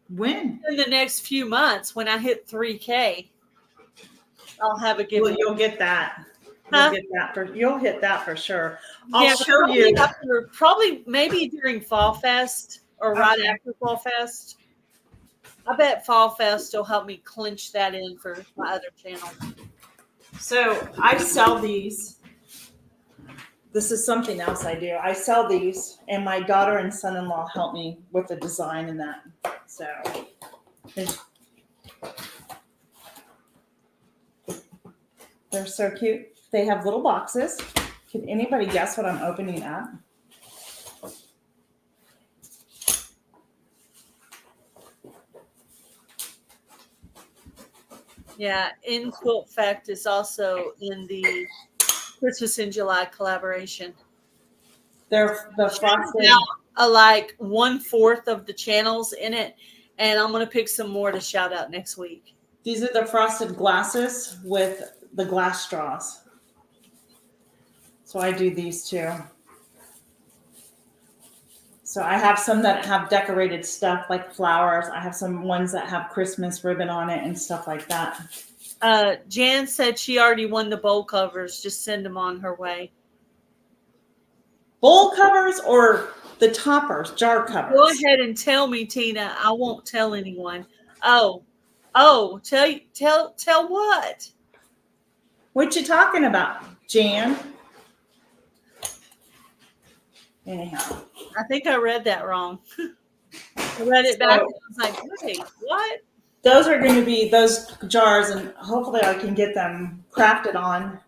When? In the next few months, when I hit 3K, I'll have a giveaway. Well, you'll get that. You'll hit that for sure. I'll show you. Probably maybe during Fall Fest or right after Fall Fest. I bet Fall Fest will help me clinch that in for my other channel. So I sell these. This is something else I do. I sell these, and my daughter and son-in-law help me with the design and that. So they're so cute. They have little boxes. Can anybody guess what I'm opening up? Yeah, In Quilt Fact is also in the Christmas in July collaboration. They're the frosted. Now, like 1/4 of the channels in it, and I'm gonna pick some more to shout out next week. These are the frosted glasses with the glass straws. So I do these too. So I have some that have decorated stuff like flowers. I have some ones that have Christmas ribbon on it and stuff like that. Jan said she already won the bowl covers. Just send them on her way. Bowl covers or the toppers, jar covers? Go ahead and tell me, Tina. I won't tell anyone. Oh, tell what? What you talking about, Jan? Anyhow. I think I read that wrong. I read it back and I was like, wait, what? Those are going to be those jars, and hopefully I can get them crafted on.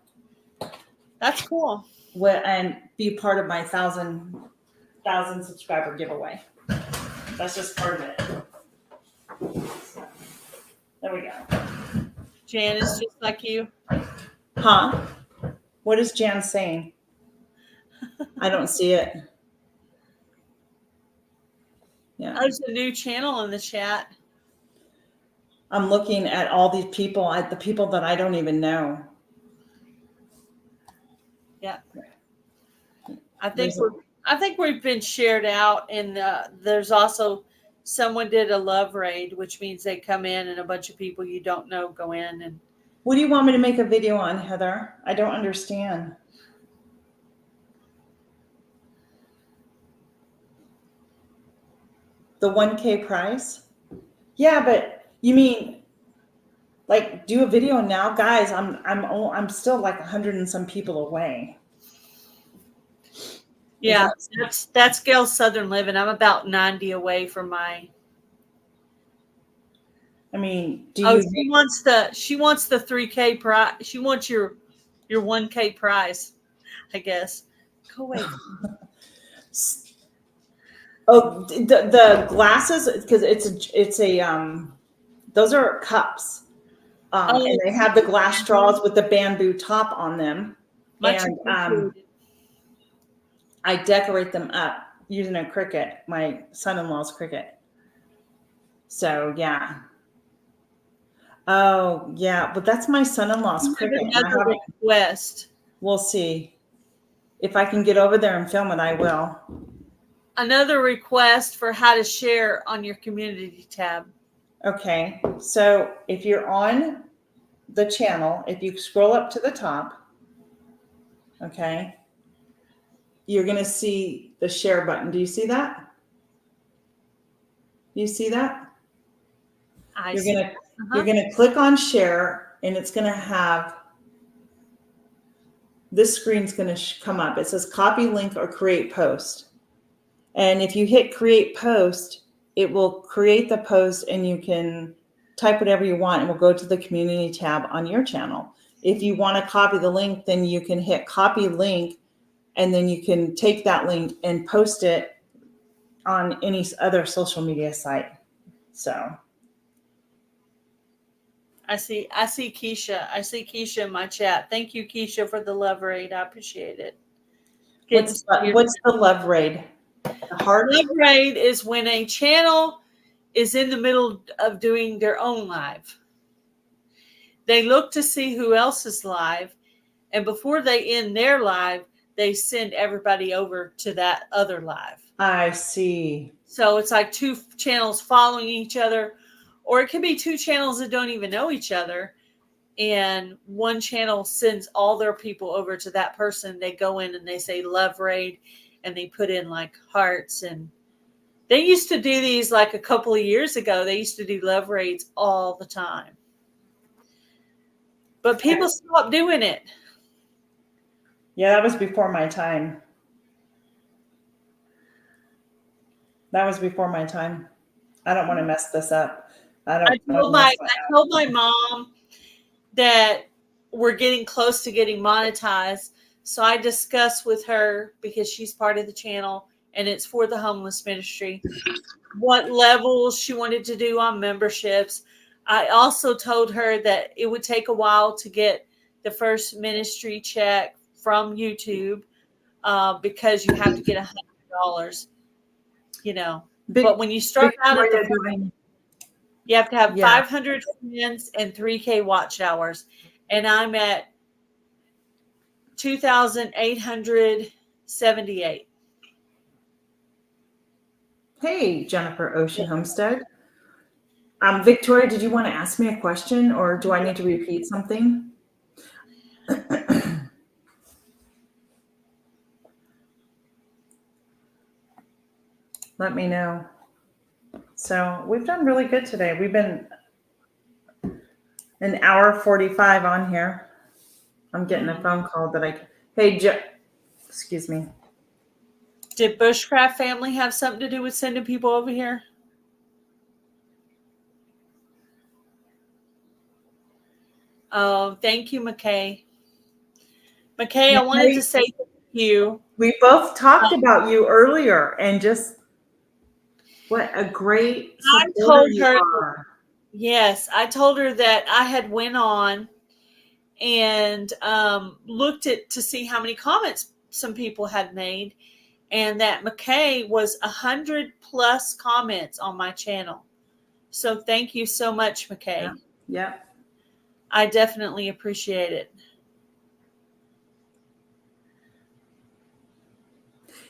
That's cool. And be part of my 1,000 subscriber giveaway. That's just part of it. So, there we go. Jan is just like you. Huh? What is Jan saying? I don't see it. Yeah. There's a new channel in the chat. I'm looking at all these people, the people that I don't even know. Yeah. I think we've been shared out, and there's also someone did a love raid, which means they come in and a bunch of people you don't know go in. And what do you want me to make a video on, Heather? I don't understand. The 1K prize? Yeah, but you mean like do a video now, guys? I'm still like 100 and some people away. Yeah, that's Gail Southern Living. I'm about 90 away from my. I mean, she wants the 3K prize. She wants your 1K prize, I guess. Go away. Oh, the glasses, because it's a those are cups, and they have the glass straws with the bamboo top on them, and I decorate them up using a Cricut, my son-in-law's Cricut. So yeah. Oh yeah, but that's my son-in-law's I have Cricut, and I another haven't. request. We'll see if I can get over there and film it. I will. Another request for how to share on your community tab. Okay, so if you're on the channel, if you scroll up to the top, okay, you're going to see the share button. Do you see that? Do you see that? I You're see. going to you're going to click on share, and it's going to have this screen's going to come up. It says copy link or create post. And if you hit create post, it will create the post, and you can type whatever you want, and we'll go to the community tab on your channel. If you want to copy the link, then you can hit copy link, and then you can take that link and post it on any other social media site. So I see Keisha. I see Keisha in my chat. Thank you, Keisha, for the love raid. I appreciate it. what's the love raid? The heart? Love raid is when a channel is in the middle of doing their own live. They look to see who else is live, and before they end their live, they send everybody over to that other live. I see. So it's like two channels following each other, or it could be two channels that don't even know each other, and one channel sends all their people over to that person. They go in and they say love raid, and they put in like hearts. And they used to do these like a couple of years ago. They used to do love raids all the time. But people stopped doing it. Yeah, that was before my time. That was before my time. I don't want to mess this up. I told my mom that we're getting close to getting monetized. So I discussed with her, because she's part of the channel and it's for the homeless ministry, what levels she wanted to do on memberships. I also told her that it would take a while to get the first ministry check from YouTube, because you have to get $100, but when you start out at the front, you have to have 500 friends and 3K watch hours. And I'm at 2,878. Hey, Jennifer Ocean Homestead. Victoria, did you want to ask me a question, or do I need to repeat something? Let me know. So we've done really good today. We've been an hour 45 on here. I'm getting a phone call that excuse me. Did Bushcraft family have something to do with sending people over here? Oh, thank you, McKay. McKay, I wanted to say thank you. We both talked about you earlier, and just what a great supporter you are. Yes, I told her that I had went on and looked to see how many comments some people had made, and that McKay was 100+ comments on my channel. So thank you so much, McKay. Yeah. I definitely appreciate it.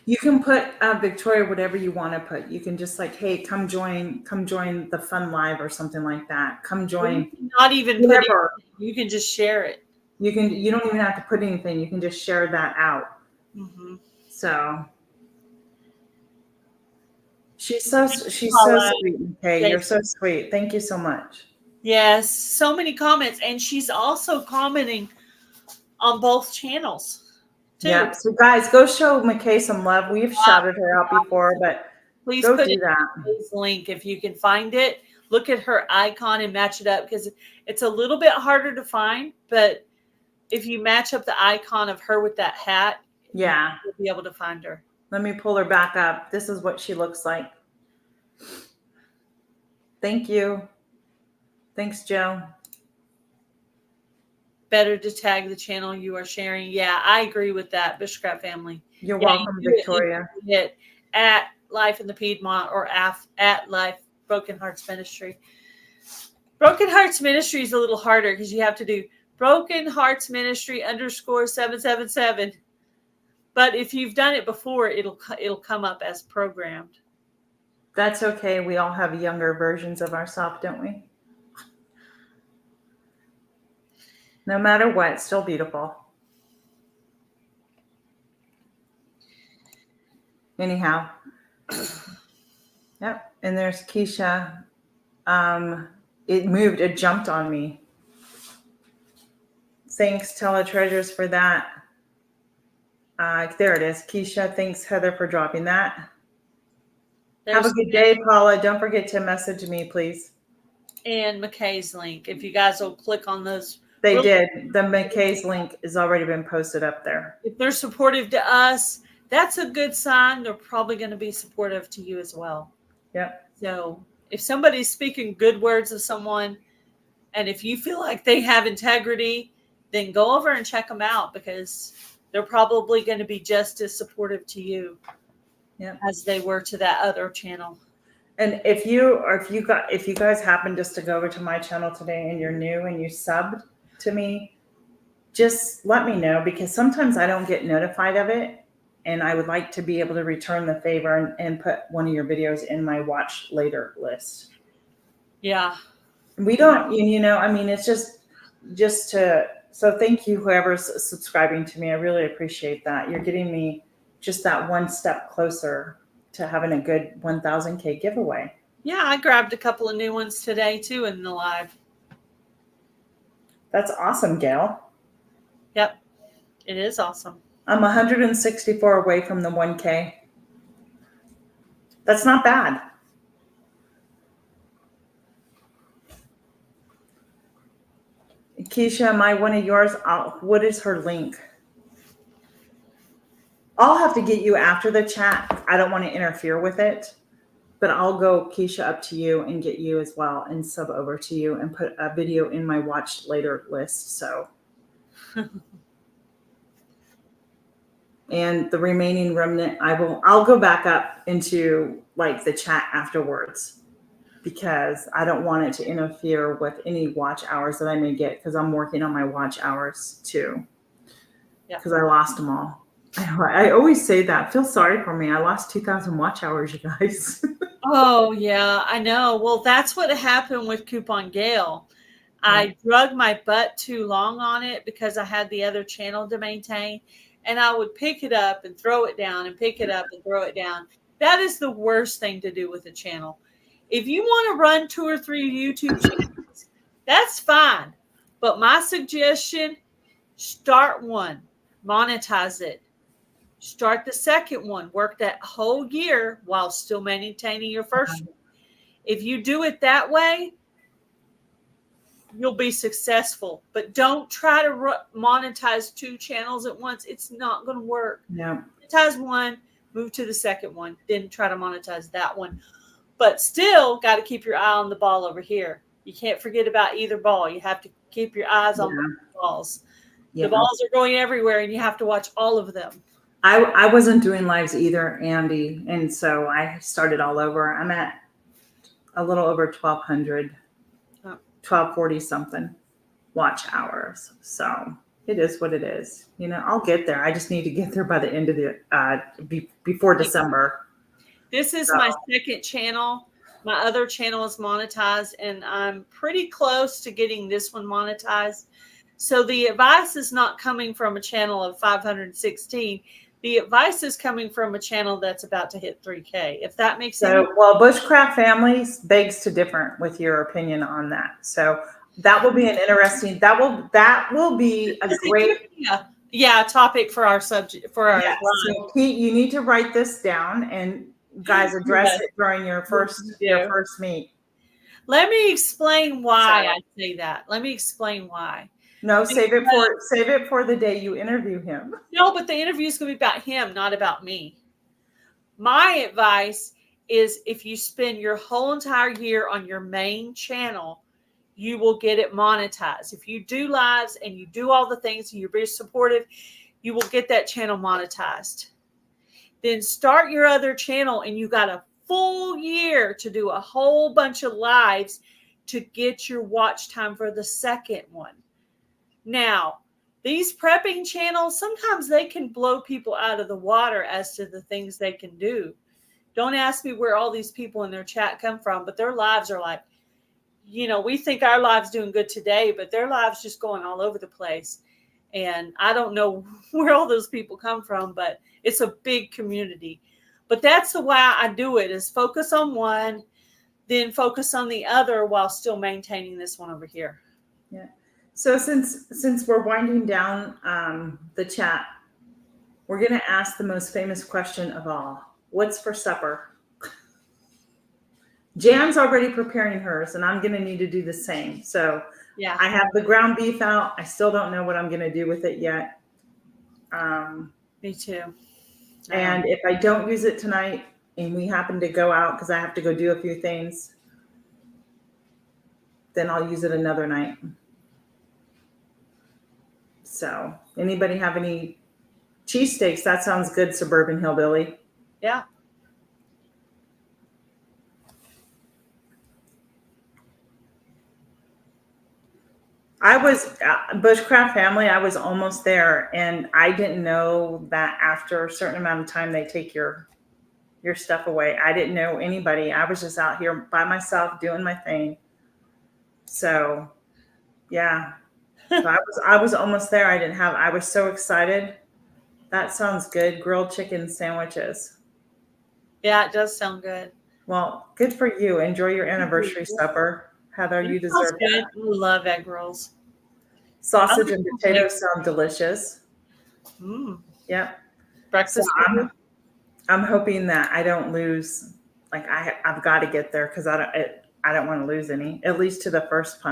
You can put, Victoria, whatever you want to put. You can just like, hey, come join the fun live or something like that. Come join. Not even put it, you can just share it. You don't even have to put anything. You can just share that out. Mm-hmm. So she's so sweet. Okay, you're so sweet. Thank you so much. Yes, so many comments, and she's also commenting on both channels too. Yeah. So guys, go show McKay some love. We've shouted her out before, but please go put do that. Link if you can find it. Look at her icon and match it up, because it's a little bit harder to find, but if you match up the icon of her with that hat, yeah, you'll be able to find her. Let me pull her back up. This is what she looks like. Thank you. Thanks, Joe. Better to tag the channel you are sharing. Yeah, I agree with that, Bushcraft family. You're welcome, Victoria. at Life in the Piedmont or at Life Broken Hearts Ministry. Broken Hearts Ministry is a little harder because you have to do Broken Hearts Ministry _777. But if you've done it before, it'll come up as programmed. That's okay. We all have younger versions of ourselves, don't we? No matter what, it's still beautiful. Anyhow. Yep. And there's Keisha. It moved. It jumped on me. Thanks, Teletreasures, for that. There it is. Keisha, thanks, Heather, for dropping that. Have a good day, Paula. Don't forget to message me, please. And McKay's link. If you guys will click on those. They did. The McKay's link has already been posted up there. If they're supportive to us, that's a good sign. They're probably going to be supportive to you as well. Yep. So if somebody's speaking good words of someone, and if you feel like they have integrity, then go over and check them out, because they're probably going to be just as supportive to you as they were to that other channel. And if you guys happen just to go over to my channel today and you're new and you subbed to me, just let me know, because sometimes I don't get notified of it, and I would like to be able to return the favor and put one of your videos in my watch later list. Yeah. We don't, I mean, it's just to, so thank you, whoever's subscribing to me. I really appreciate that. You're getting me just that one step closer to having a good 1,000K giveaway. Yeah, I grabbed a couple of new ones today too in the live. That's awesome, Gail. Yep, it is awesome. I'm 164 away from the 1K. That's not bad. Keisha, am I one of yours? What is her link? I'll have to get you after the chat. I don't want to interfere with it, but I'll go, Keisha, up to you and get you as well and sub over to you and put a video in my watch later list. So, and the remaining remnant, I'll go back up into like the chat afterwards, because I don't want it to interfere with any watch hours that I may get, because I'm working on my watch hours too. Yeah. Because I lost them all. I always say that. Feel sorry for me. I lost 2,000 watch hours, you guys. Oh, yeah, I know. Well, that's what happened with Coupon Gale. I drug my butt too long on it because I had the other channel to maintain, and I would pick it up and throw it down and pick it up and throw it down. That is the worst thing to do with a channel. If you want to run 2 or 3 YouTube channels, that's fine. But my suggestion, start one, monetize it. Start the second one, work that whole year while still maintaining your first one. If you do it that way, you'll be successful. But don't try to monetize 2 channels at once. It's not going to work. Yeah. Monetize one, move to the second one, then try to monetize that one. But still got to keep your eye on the ball over here. You can't forget about either ball. You have to keep your eyes on the balls. Yeah. The balls are going everywhere, and you have to watch all of them. I wasn't doing lives either, Andy, and so I started all over. I'm at a little over 1,200, 1,240 something watch hours. So it is what it is. I'll get there. I just need to get there by the end of the before December. This is my second channel. My other channel is monetized, and I'm pretty close to getting this one monetized. So the advice is not coming from a channel of 516. The advice is coming from a channel that's about to hit 3K, if that makes sense. So, well, Bushcraft Families begs to differ with your opinion on that. So that will be an interesting, that will be a great topic for our subject, for our So Pete, you need to write this down, and guys, address it during your first meet. Let me explain why I say that. Let me explain why. No, save it for the day you interview him. No, but the interview is going to be about him, not about me. My advice is, if you spend your whole entire year on your main channel, you will get it monetized. If you do lives and you do all the things and you're very supportive, you will get that channel monetized. then start your other channel, and you got a full year to do a whole bunch of lives to get your watch time for the second one. Now, these prepping channels, sometimes they can blow people out of the water as to the things they can do. Don't ask me where all these people in their chat come from, but their lives are like, we think our lives doing good today, but their lives just going all over the place. And I don't know where all those people come from, but it's a big community. But that's the way I do it, is focus on one, then focus on the other while still maintaining this one over here. Yeah. So since we're winding down the chat, we're going to ask the most famous question of all. What's for supper? Jan's already preparing hers, and I'm going to need to do the same. So yeah, I have the ground beef out. I still don't know what I'm going to do with it yet. Me too. And if I don't use it tonight and we happen to go out because I have to go do a few things, then I'll use it another night. So anybody have any cheesesteaks? That sounds good, Suburban Hillbilly. Yeah. I was Bushcraft Family. I was almost there, and I didn't know that after a certain amount of time they take your stuff away. I didn't know anybody. I was just out here by myself doing my thing. So, yeah, so I was almost there. I was so excited. That sounds good. Grilled chicken sandwiches. Yeah, it does sound good. Well, good for you. Enjoy your anniversary supper. Heather, you deserve that. I love egg rolls. Sausage and potatoes sound delicious. Yep. Breakfast. So I'm hoping that I don't lose. Like I've got to get there because I don't want to lose any, at least to the first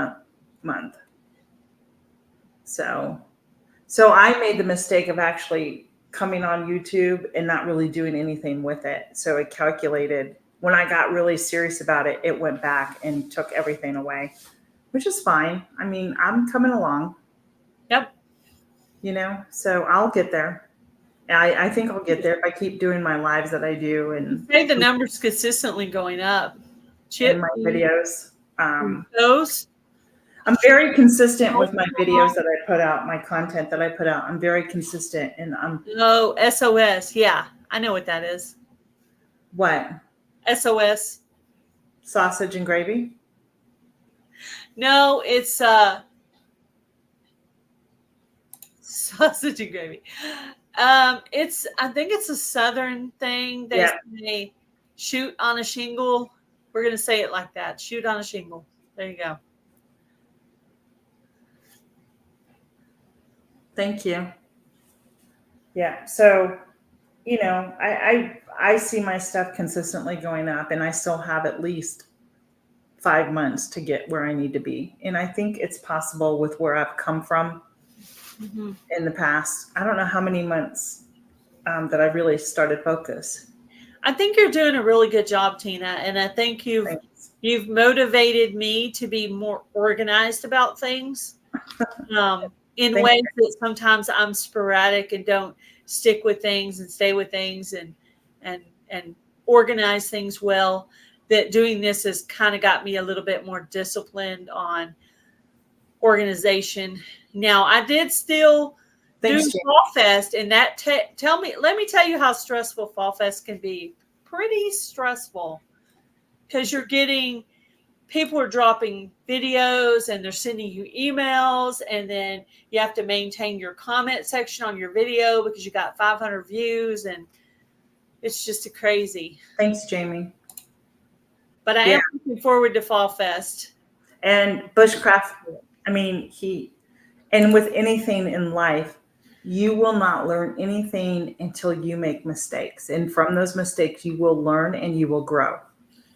month. So I made the mistake of actually coming on YouTube and not really doing anything with it. So it calculated. When I got really serious about it, it went back and took everything away, which is fine. I mean, I'm coming along. Yep. So I'll get there. I think I'll get there if I keep doing my lives that I do and the numbers consistently going up. In my videos. Those. I'm very consistent with my videos that I put out, my content that I put out. I'm very consistent, and SOS. Yeah, I know what that is. What? SOS. Sausage and gravy? No, it's sausage and gravy. I think it's a Southern thing. They say shoot on a shingle. We're gonna say it like that. Shoot on a shingle. There you go. Thank you. Yeah. So, I see my stuff consistently going up, and I still have at least 5 months to get where I need to be. And I think it's possible with where I've come from in the past. I don't know how many months that I've really started focus. I think you're doing a really good job, Tina. And I think you've motivated me to be more organized about things. In ways that sometimes I'm sporadic and don't stick with things and stay with things and organize things well. That doing this has kind of got me a little bit more disciplined on organization. Now, I did still do Fall Fest, and that let me tell you how stressful Fall Fest can be. Pretty stressful because people are dropping videos and they're sending you emails, and then you have to maintain your comment section on your video because you got 500 views, and it's just crazy. Thanks, Jamie. But I am looking forward to Fall Fest. And Bushcraft, and with anything in life, you will not learn anything until you make mistakes. And from those mistakes, you will learn and you will grow.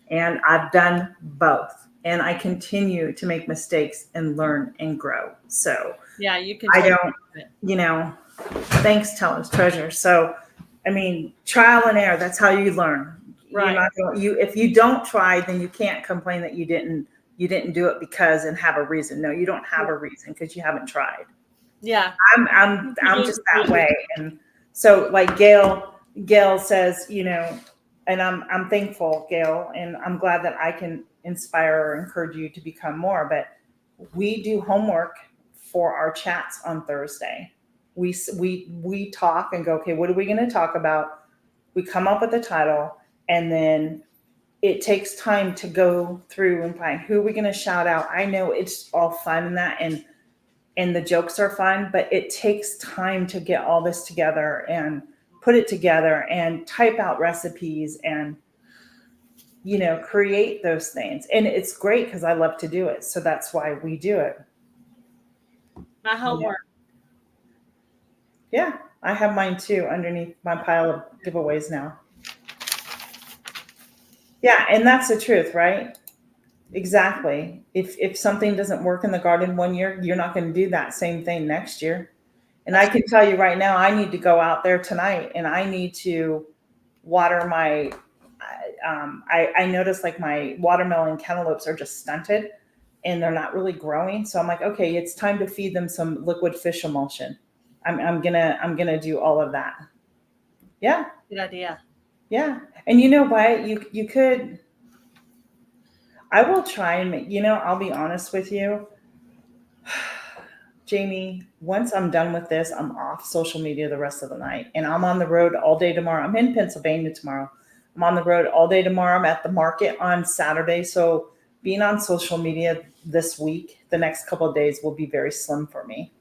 And I've done both. And I continue to make mistakes and learn and grow. So yeah, you can. Thanks, Teller's Treasure. So, trial and error, that's how you learn. Right. If you don't try, then you can't complain that you didn't do it because and have a reason. No, you don't have a reason because you haven't tried. Yeah. I'm just that way. And so like Gail Gail says, and I'm thankful, Gail, and I'm glad that I can inspire or encourage you to become more. But we do homework for our chats on Thursday. We talk and go, okay, what are we going to talk about? We come up with a title, and then it takes time to go through and find who we're going to shout out. I know it's all fun and that, and the jokes are fun, but it takes time to get all this together and put it together and type out recipes and create those things. And it's great because I love to do it, so that's why we do it. My homework. Yeah, I have mine too underneath my pile of giveaways now. Yeah, and that's the truth, right? Exactly. If something doesn't work in the garden one year, you're not going to do that same thing next year. And I can tell you right now, I need to go out there tonight and I need to water my. I noticed like my watermelon cantaloupes are just stunted, and they're not really growing. So I'm like, okay, it's time to feed them some liquid fish emulsion. I'm gonna do all of that. Yeah. Good idea. Yeah. And you know what? You could. I will try and make. I'll be honest with you, Jamie. Once I'm done with this, I'm off social media the rest of the night, and I'm on the road all day tomorrow. I'm in Pennsylvania tomorrow. I'm on the road all day tomorrow. I'm at the market on Saturday. So being on social media this week, the next couple of days will be very slim for me.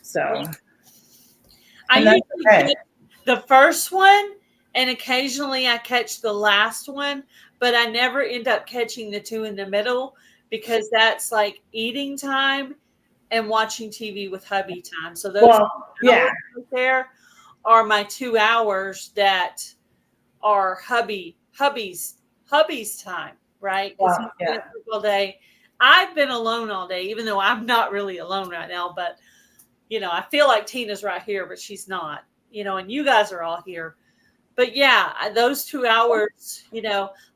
So I and that's usually okay. get the first one, and occasionally I catch the last one, but I never end up catching the two in the middle because that's like eating time and watching TV with hubby time. So those Well, yeah, hours right there are my 2 hours that are hubby's time, right? Because well, he's been yeah. at work all day. I've been alone all day, even though I'm not really alone right now. But I feel like Tina's right here, but she's not. And you guys are all here. But yeah, those 2 hours,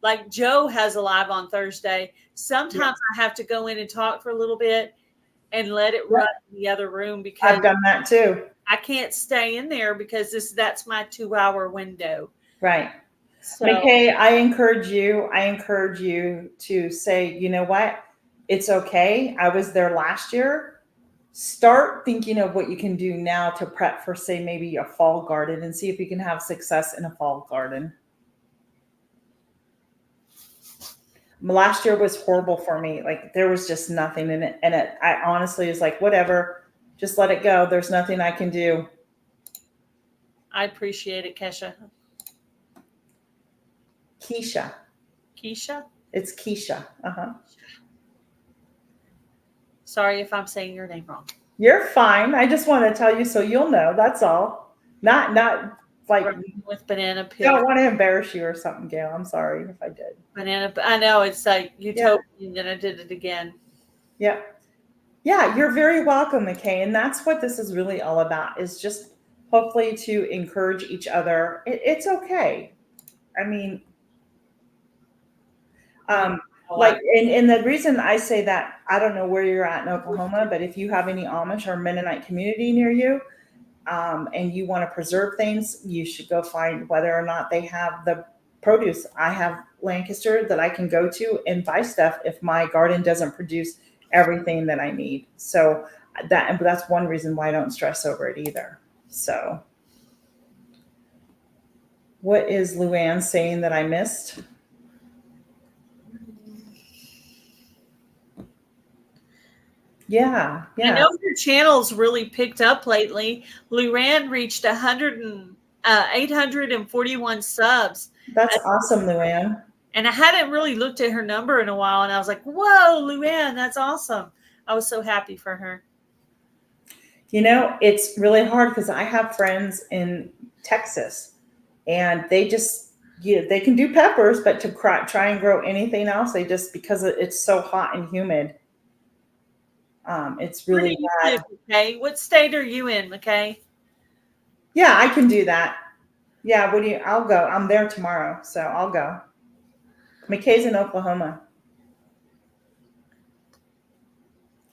like Joe has a live on Thursday. Sometimes I have to go in and talk for a little bit and let it run in the other room because I've done that too. I can't stay in there because that's my 2 hour window. Right. So McKay, I encourage you to say, you know what? It's okay. I was there last year. Start thinking of what you can do now to prep for, say, maybe a fall garden and see if you can have success in a fall garden. Last year was horrible for me. Like there was just nothing in it. And I honestly was like, whatever, just let it go. There's nothing I can do. I appreciate it, Kesha. Keisha. Keisha? It's Keisha. Uh-huh. Sorry if I'm saying your name wrong. You're fine. I just want to tell you so you'll know. That's all. Not like with banana peel. Don't want to embarrass you or something, Gail. I'm sorry if I did. Banana. I know it's like you told me, and then I did it again. Yeah. Yeah, you're very welcome, McKay. And that's what this is really all about, is just hopefully to encourage each other. It's okay. I mean, like, and the reason I say that, I don't know where you're at in Oklahoma, but if you have any Amish or Mennonite community near you, and you want to preserve things, you should go find whether or not they have the produce. I have Lancaster that I can go to and buy stuff if my garden doesn't produce everything that I need. So that's one reason why I don't stress over it either. So what is Luann saying that I missed? Yeah. I know your channel's really picked up lately. Luann reached 841 subs. That's awesome, Luann. And I hadn't really looked at her number in a while, and I was like, whoa, Luann, that's awesome. I was so happy for her. It's really hard because I have friends in Texas, and they just, they can do peppers, but to try and grow anything else, they just, because it's so hot and humid, it's really bad. Okay, what state are you in, McKay? Yeah, I can do that. Yeah, I'll go. I'm there tomorrow, so I'll go. McKay's in Oklahoma.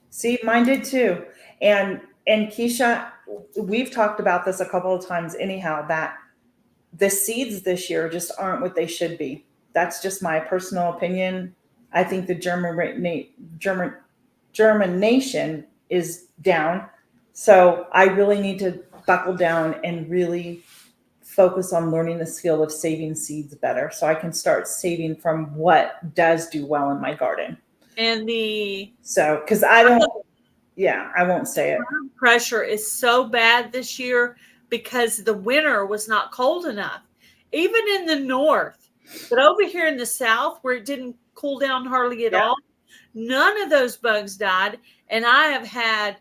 See, mine did too. And Keisha, we've talked about this a couple of times anyhow, that the seeds this year just aren't what they should be. That's just my personal opinion. I think the germination is down. So I really need to buckle down and really focus on learning the skill of saving seeds better so I can start saving from what does do well in my garden. And because I don't, I won't say it. Pressure is so bad this year because the winter was not cold enough, even in the north. But over here in the south, where it didn't cool down hardly at all, none of those bugs died. And I have had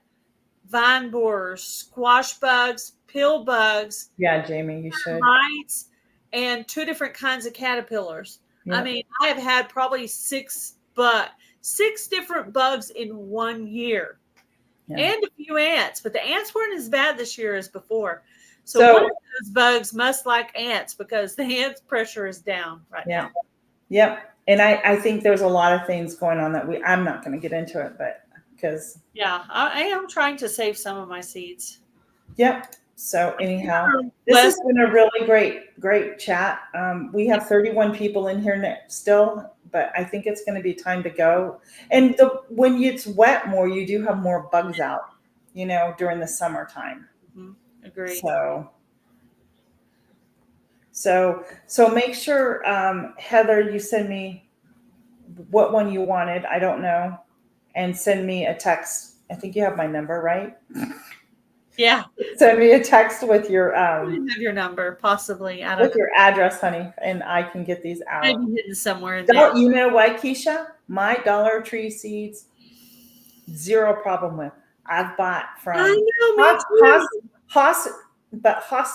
vine borers, squash bugs, pill bugs. Yeah, Jamie, you should. Mites, and 2 different kinds of caterpillars. Yep. I mean, I have had probably 6 different bugs in 1 year. Yeah. And a few ants, but the ants weren't as bad this year as before. So one of those bugs must like ants because the ants pressure is down right now. Yep. And I think there's a lot of things going on that I'm not going to get into it, but because. Yeah, I am trying to save some of my seeds. Yep. So anyhow, this has been a really great chat. We have 31 people in here still, but I think it's going to be time to go. And when it's wet more, you do have more bugs out, during the summertime. Mm-hmm. Agreed. So make sure, Heather, you send me what one you wanted. I don't know. And send me a text. I think you have my number, right? Yeah. Send me a text with your I have your number, possibly. I don't know. Your address, honey, and I can get these out. Maybe hidden somewhere in there. You know what, Keisha? My Dollar Tree seeds, zero problem with. I've bought from Haas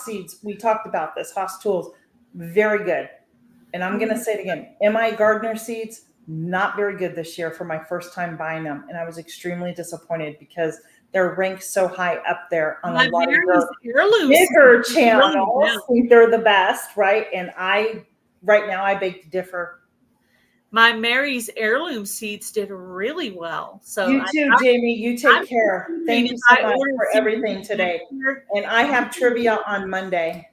seeds. We talked about this. Haas tools, very good. And I'm going to say it again. MI Gardener seeds, not very good this year for my first time buying them, and I was extremely disappointed because they're ranked so high up there on a lot of your bigger channels. Think they're the best, right? And right now I beg to differ. My Mary's heirloom seeds did really well. So you too, Jamie. You take care. Thank you so much for everything today. And I have trivia on Monday.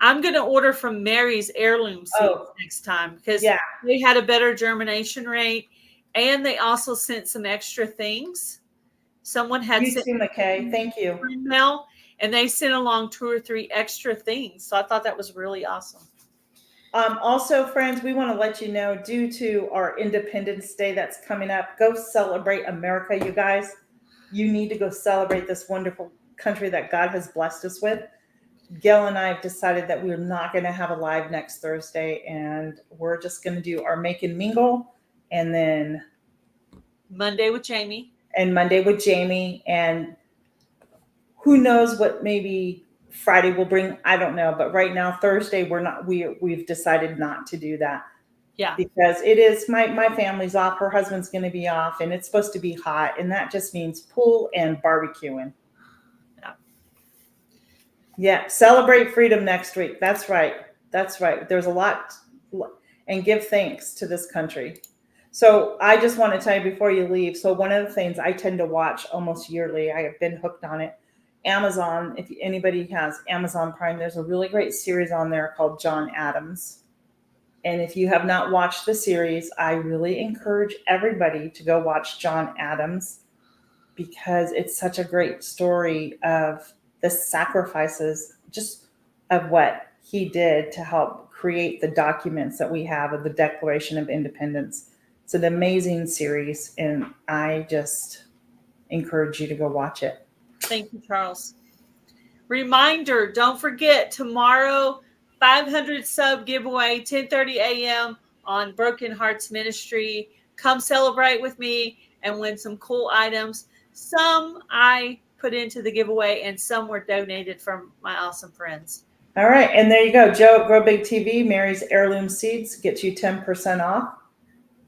I'm going to order from Mary's heirloom seeds next time because they had a better germination rate, and they also sent some extra things. Someone had sent McKay. Thank you. Email, and they sent along 2 or 3 extra things. So I thought that was really awesome. Also, friends, we want to let you know, due to our Independence Day that's coming up, go celebrate America, you guys. You need to go celebrate this wonderful country that God has blessed us with. Gail and I have decided that we're not going to have a live next Thursday, and we're just going to do our make and mingle, and then Monday with Jamie. And who knows what maybe Friday will bring. I don't know. But right now, Thursday, we've decided not to do that. Yeah. Because it is my family's off. Her husband's going to be off, and it's supposed to be hot. And that just means pool and barbecuing. Yeah. Yeah. Celebrate freedom next week. That's right. There's a lot, and give thanks to this country. So I just want to tell you before you leave. So one of the things I tend to watch almost yearly, I have been hooked on it. Amazon, if anybody has Amazon Prime, there's a really great series on there called John Adams. And if you have not watched the series, I really encourage everybody to go watch John Adams because it's such a great story of the sacrifices, just of what he did to help create the documents that we have of the Declaration of Independence. It's an amazing series, and I just encourage you to go watch it. Thank you, Charles. Reminder, don't forget, tomorrow, 500 sub giveaway, 10:30 a.m. on Broken Hearts Ministry. Come celebrate with me and win some cool items. Some I put into the giveaway, and some were donated from my awesome friends. All right, and there you go. Joe, Grow Big TV, Mary's Heirloom Seeds, gets you 10% off.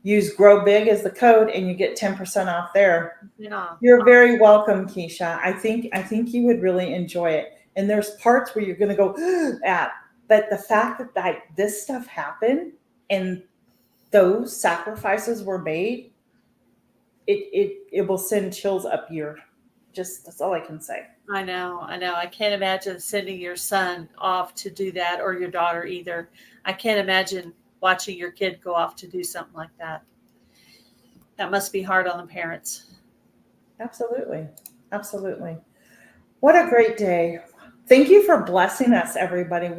Use Grow Big as the code, and you get 10% off there. Yeah. You're very welcome, Keisha. I think you would really enjoy it. And there's parts where you're going to go at, but the fact that this stuff happened and those sacrifices were made, it will send chills up your. That's all I can say. I know. I can't imagine sending your son off to do that, or your daughter either. I can't imagine watching your kid go off to do something like that. That must be hard on the parents. Absolutely. Absolutely. What a great day. Thank you for blessing us, everybody.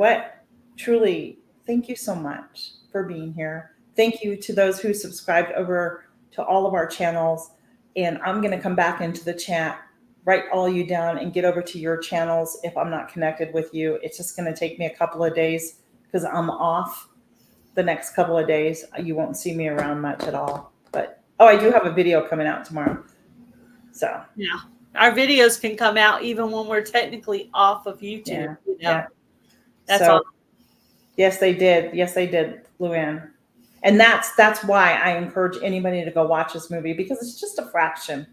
Truly, thank you so much for being here. Thank you to those who subscribed over to all of our channels. And I'm going to come back into the chat, write all you down, and get over to your channels if I'm not connected with you. It's just going to take me a couple of days because I'm off the next couple of days. You won't see me around much at all. But, oh, I do have a video coming out tomorrow. So, yeah. Our videos can come out even when we're technically off of YouTube. Yeah. That's so, all. Yes, they did. Yes, they did, Luann. And that's why I encourage anybody to go watch this movie, because it's just a fraction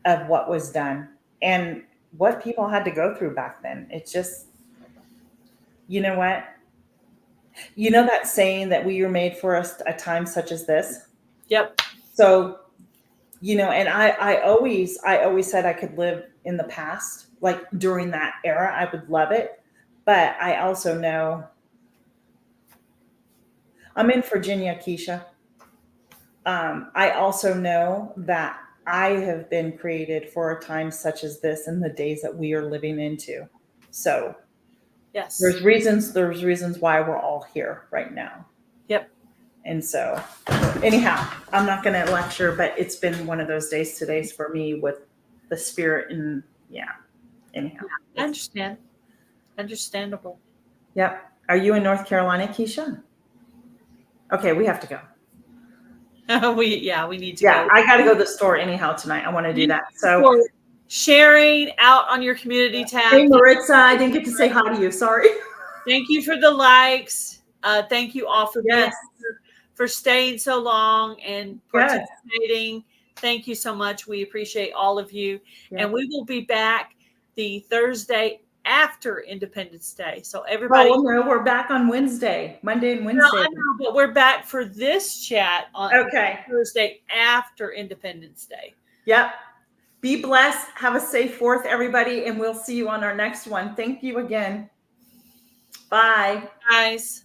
of what was done and what people had to go through back then. It's just, you know what? You know that saying that we were made for a time such as this? Yep. So, and I always said I could live in the past, like during that era, I would love it. But I also know I'm in Virginia, Keisha. I also know that I have been created for a time such as this in the days that we are living into. So yes, there's reasons why we're all here right now. Yep. And so anyhow, I'm not going to lecture, but it's been one of those days today for me with the spirit and anyhow. I understand. Understandable. Yep. Are you in North Carolina, Keisha? Okay, we have to go. we need to go. I got to go to the to store anyhow tonight. I want to do that. So for sharing out on your community tab. Hey, Maritza, I didn't get to say hi to you. Sorry. Thank you for the likes. Thank you all for Yes. for staying so long and participating. Yes. Thank you so much. We appreciate all of you. Yeah. And we will be back the Thursday after Independence Day. So everybody. Oh, no, we're back on Wednesday, Monday and Wednesday. No, I know, but we're back for this chat on Thursday after Independence Day. Yep. Be blessed. Have a safe 4th, everybody, and we'll see you on our next one. Thank you again. Bye. Guys.